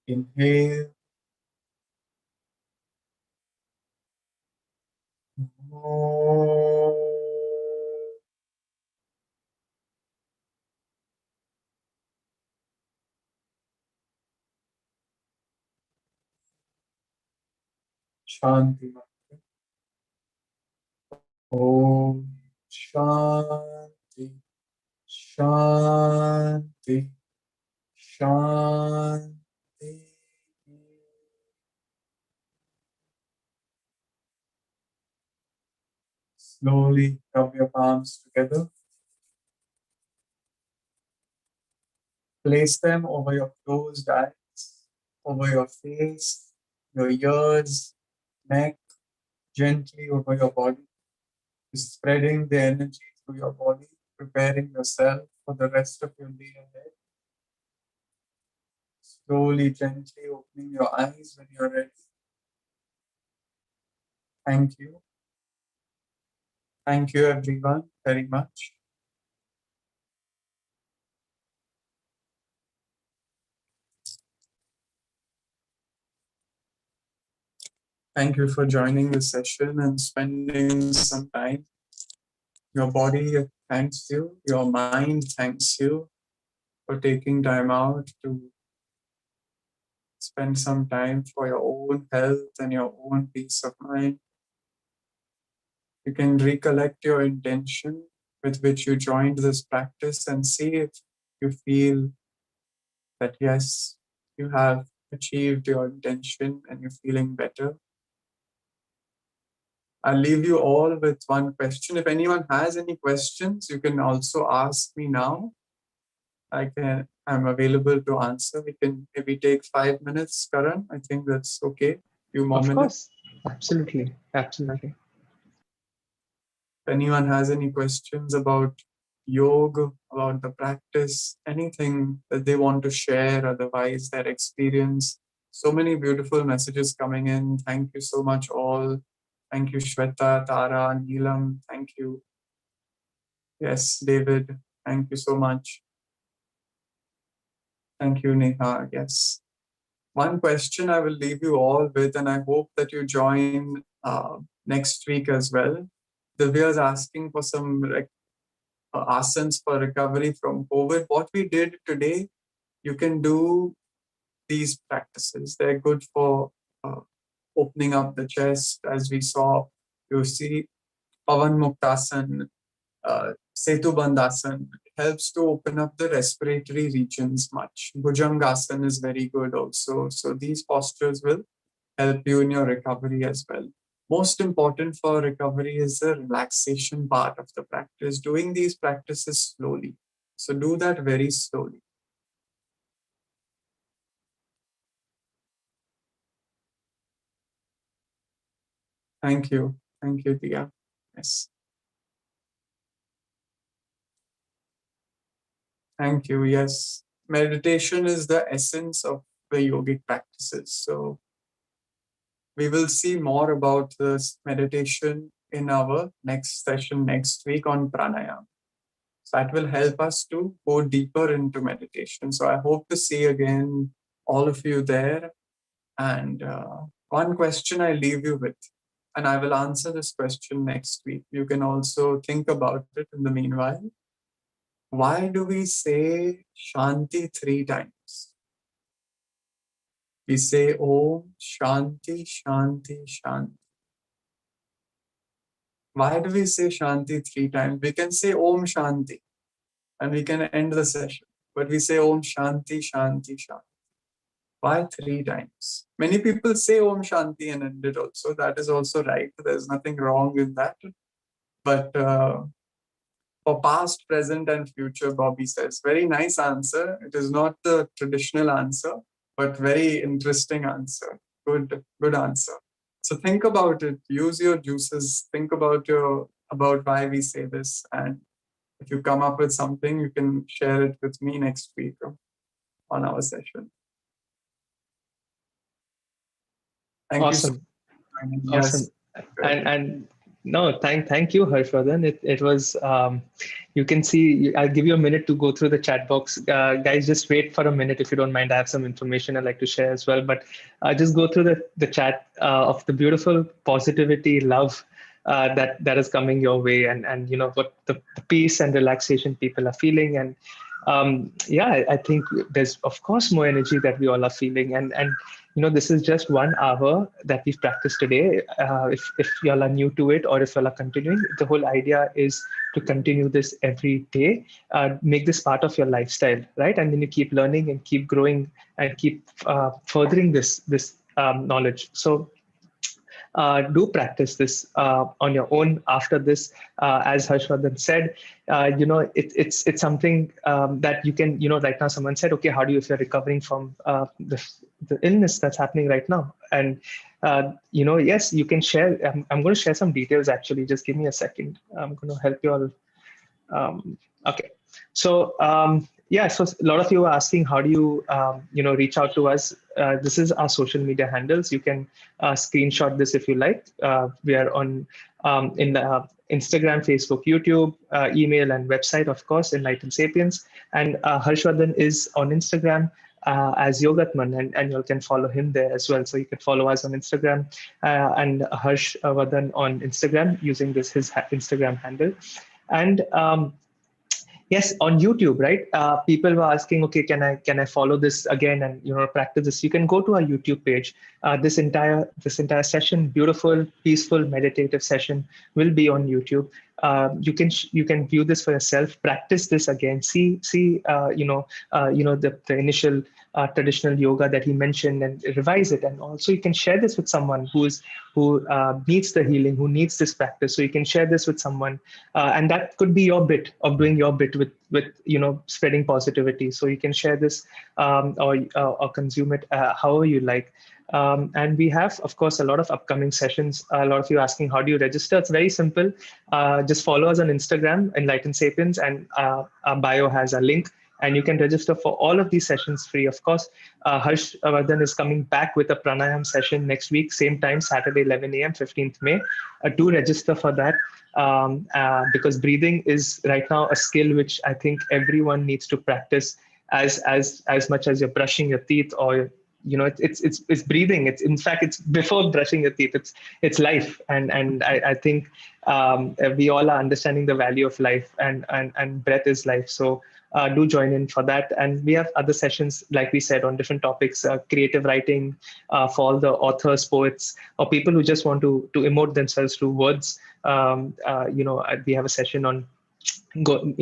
Inhale. Shanti. Om Shanti. Shanti. Shanti. Slowly rub your palms together. Place them over your closed eyes, over your face, your ears, neck, gently over your body, spreading the energy through your body, preparing yourself for the rest of your day ahead. Slowly, gently opening your eyes when you're ready. Thank you. Thank you, everyone, very much. Thank you for joining the session and spending some time. Your body thanks you, your mind thanks you for taking time out to spend some time for your own health and your own peace of mind. You can recollect your intention with which you joined this practice and see if you feel that yes, you have achieved your intention and you're feeling better. I'll leave you all with one question. If anyone has any questions, you can also ask me now. I'm available to answer. We can maybe take 5 minutes, Karan. I think that's okay. Few more Of minutes. course. Absolutely. Absolutely. If anyone has any questions about yoga, about the practice, anything that they want to share, otherwise their experience. So many beautiful messages coming in. Thank you so much all. Thank you, Shweta, Tara, Neelam. Thank you. Yes, David. Thank you so much. Thank you, Neha. Yes. One question I will leave you all with, and I hope that you join next week as well. Divya is asking for some asanas for recovery from COVID. What we did today, you can do these practices. They're good for opening up the chest, as we saw. You see Pavan Muktasan, Setu Bandhasan helps to open up the respiratory regions much. Bhujangasana is very good also. So these postures will help you in your recovery as well. Most important for recovery is the relaxation part of the practice, doing these practices slowly. So do that very slowly. Thank you. Thank you, Dia. Yes. Thank you. Yes. Meditation is the essence of the yogic practices. So we will see more about this meditation in our next session next week on pranayama. So that will help us to go deeper into meditation. So I hope to see again all of you there. And one question I leave you with, and I will answer this question next week. You can also think about it in the meanwhile. Why do we say Shanti 3 times? We say Om Shanti Shanti Shanti. Why do we say Shanti 3 times? We can say Om Shanti and we can end the session. But we say Om Shanti Shanti Shanti. Why 3 times? Many people say Om Shanti and end it also. That is also right. There's nothing wrong with that. But for past, present, and future, Bobby says, very nice answer. It is not the traditional answer, but very interesting answer. Good answer. So think about it. Use your juices. Think about why we say this. And if you come up with something, you can share it with me next week on our session. Thank Awesome. you so much. Awesome. Yes. And no, thank you, Harshvardhan. It was you can see. I'll give you a minute to go through the chat box, guys. Just wait for a minute if you don't mind. I have some information I'd like to share as well. But just go through the chat of the beautiful positivity, love that is coming your way, and you know what the peace and relaxation people are feeling. And yeah, I think there's of course more energy that we all are feeling, and you know, this is just 1 hour that we've practiced today. If y'all are new to it or if y'all are continuing, the whole idea is to continue this every day, make this part of your lifestyle, right? And then you keep learning and keep growing and keep furthering this knowledge. So do practice this on your own after this. As Harshvardhan said, you know, it's something that you can, you know, right now someone said, okay, how do you, if you're recovering from the illness that's happening right now? And, you know, yes, you can share. I'm going to share some details actually. Just give me a second. I'm going to help you all. Okay. So yeah, so a lot of you are asking, how do you you know, reach out to us? This is our social media handles. You can screenshot this if you like. We are on in the Instagram, Facebook, YouTube, email, and website, of course, Enlightened Sapiens. And Harshvardhan is on Instagram as Yogatman, and you can follow him there as well. So you can follow us on Instagram and Harshvardhan on Instagram using his Instagram handle. And yes, on YouTube, right? People were asking, okay, can I follow this again and, you know, practice this? You can go to our YouTube page. This entire session, beautiful, peaceful, meditative session, will be on YouTube. You can view this for yourself. Practice this again. See you know the initial traditional yoga that he mentioned, and revise it. And also, you can share this with someone who needs the healing, who needs this practice. So you can share this with someone, and that could be your bit of doing your bit with you know, spreading positivity. So you can share this or consume it however you like. And we have, of course, a lot of upcoming sessions. A lot of you asking, how do you register? It's very simple. Just follow us on Instagram, Enlightened Sapiens, and our bio has a link. And you can register for all of these sessions free. Of course, Harshvardhan is coming back with a pranayam session next week, same time, Saturday, 11 a.m., 15th May. Do register for that because breathing is right now a skill which I think everyone needs to practice as much as you're brushing your teeth or it's breathing. It's, in fact, it's before brushing your teeth. It's life. And I think we all are understanding the value of life, and breath is life. So do join in for that. And we have other sessions, like we said, on different topics, creative writing, for all the authors, poets, or people who just want to emote themselves through words. We have a session on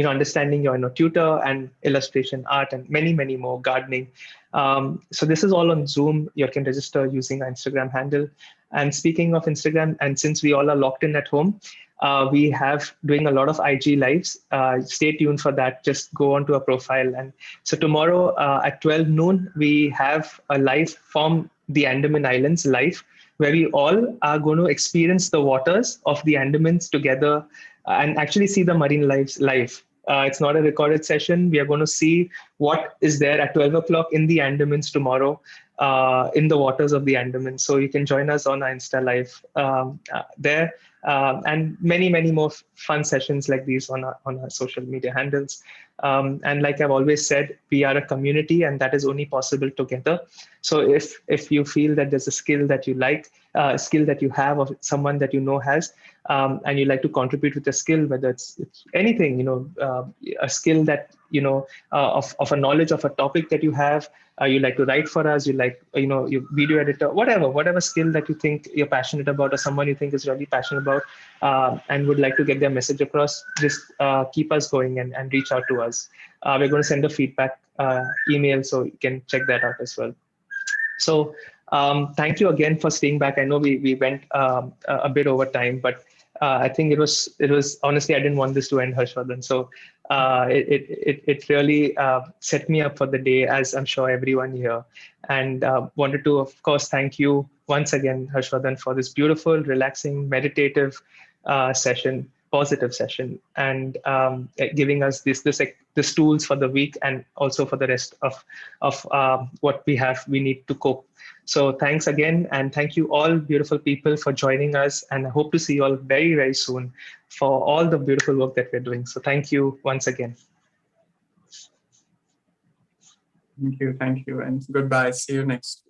understanding your tutor and illustration art, and many more, gardening. So this is all on Zoom. You can register using our Instagram handle. And speaking of Instagram, and since we all are locked in at home, we have doing a lot of IG lives. Stay tuned for that. Just go onto our profile. And so tomorrow at 12 noon, we have a live from the Andaman Islands live, where we all are going to experience the waters of the Andamans together, and actually see the marine lives live. It's not a recorded session. We are going to see what is there at 12 o'clock in the Andamans tomorrow, in the waters of the Andamans. So you can join us on our Insta Live there. And many more fun sessions like these on our social media handles. And like I've always said, we are a community, and that is only possible together. So if you feel that there's a skill that you like, a skill that you have, or someone that you know has, and you like to contribute with a skill, whether it's anything, a skill that of a knowledge of a topic that you have, you like to write for us, you like, you video editor, whatever skill that you think you're passionate about, or someone you think is really passionate about, and would like to get their message across, just keep us going and reach out to us. We're going to send a feedback email, so you can check that out as well. So thank you again for staying back. I know we went a bit over time, but I think it was honestly, I didn't want this to end, Harshvardhan. So it really set me up for the day, as I'm sure everyone here. And wanted to, of course, thank you once again, Harshvardhan, for this beautiful, relaxing, meditative session, positive session, and giving us this tools for the week, and also for the rest of what we need to cope. So thanks again, and thank you all beautiful people for joining us, and I hope to see you all very, very soon for all the beautiful work that we're doing. So thank you once again. Thank you, and goodbye. See you next week.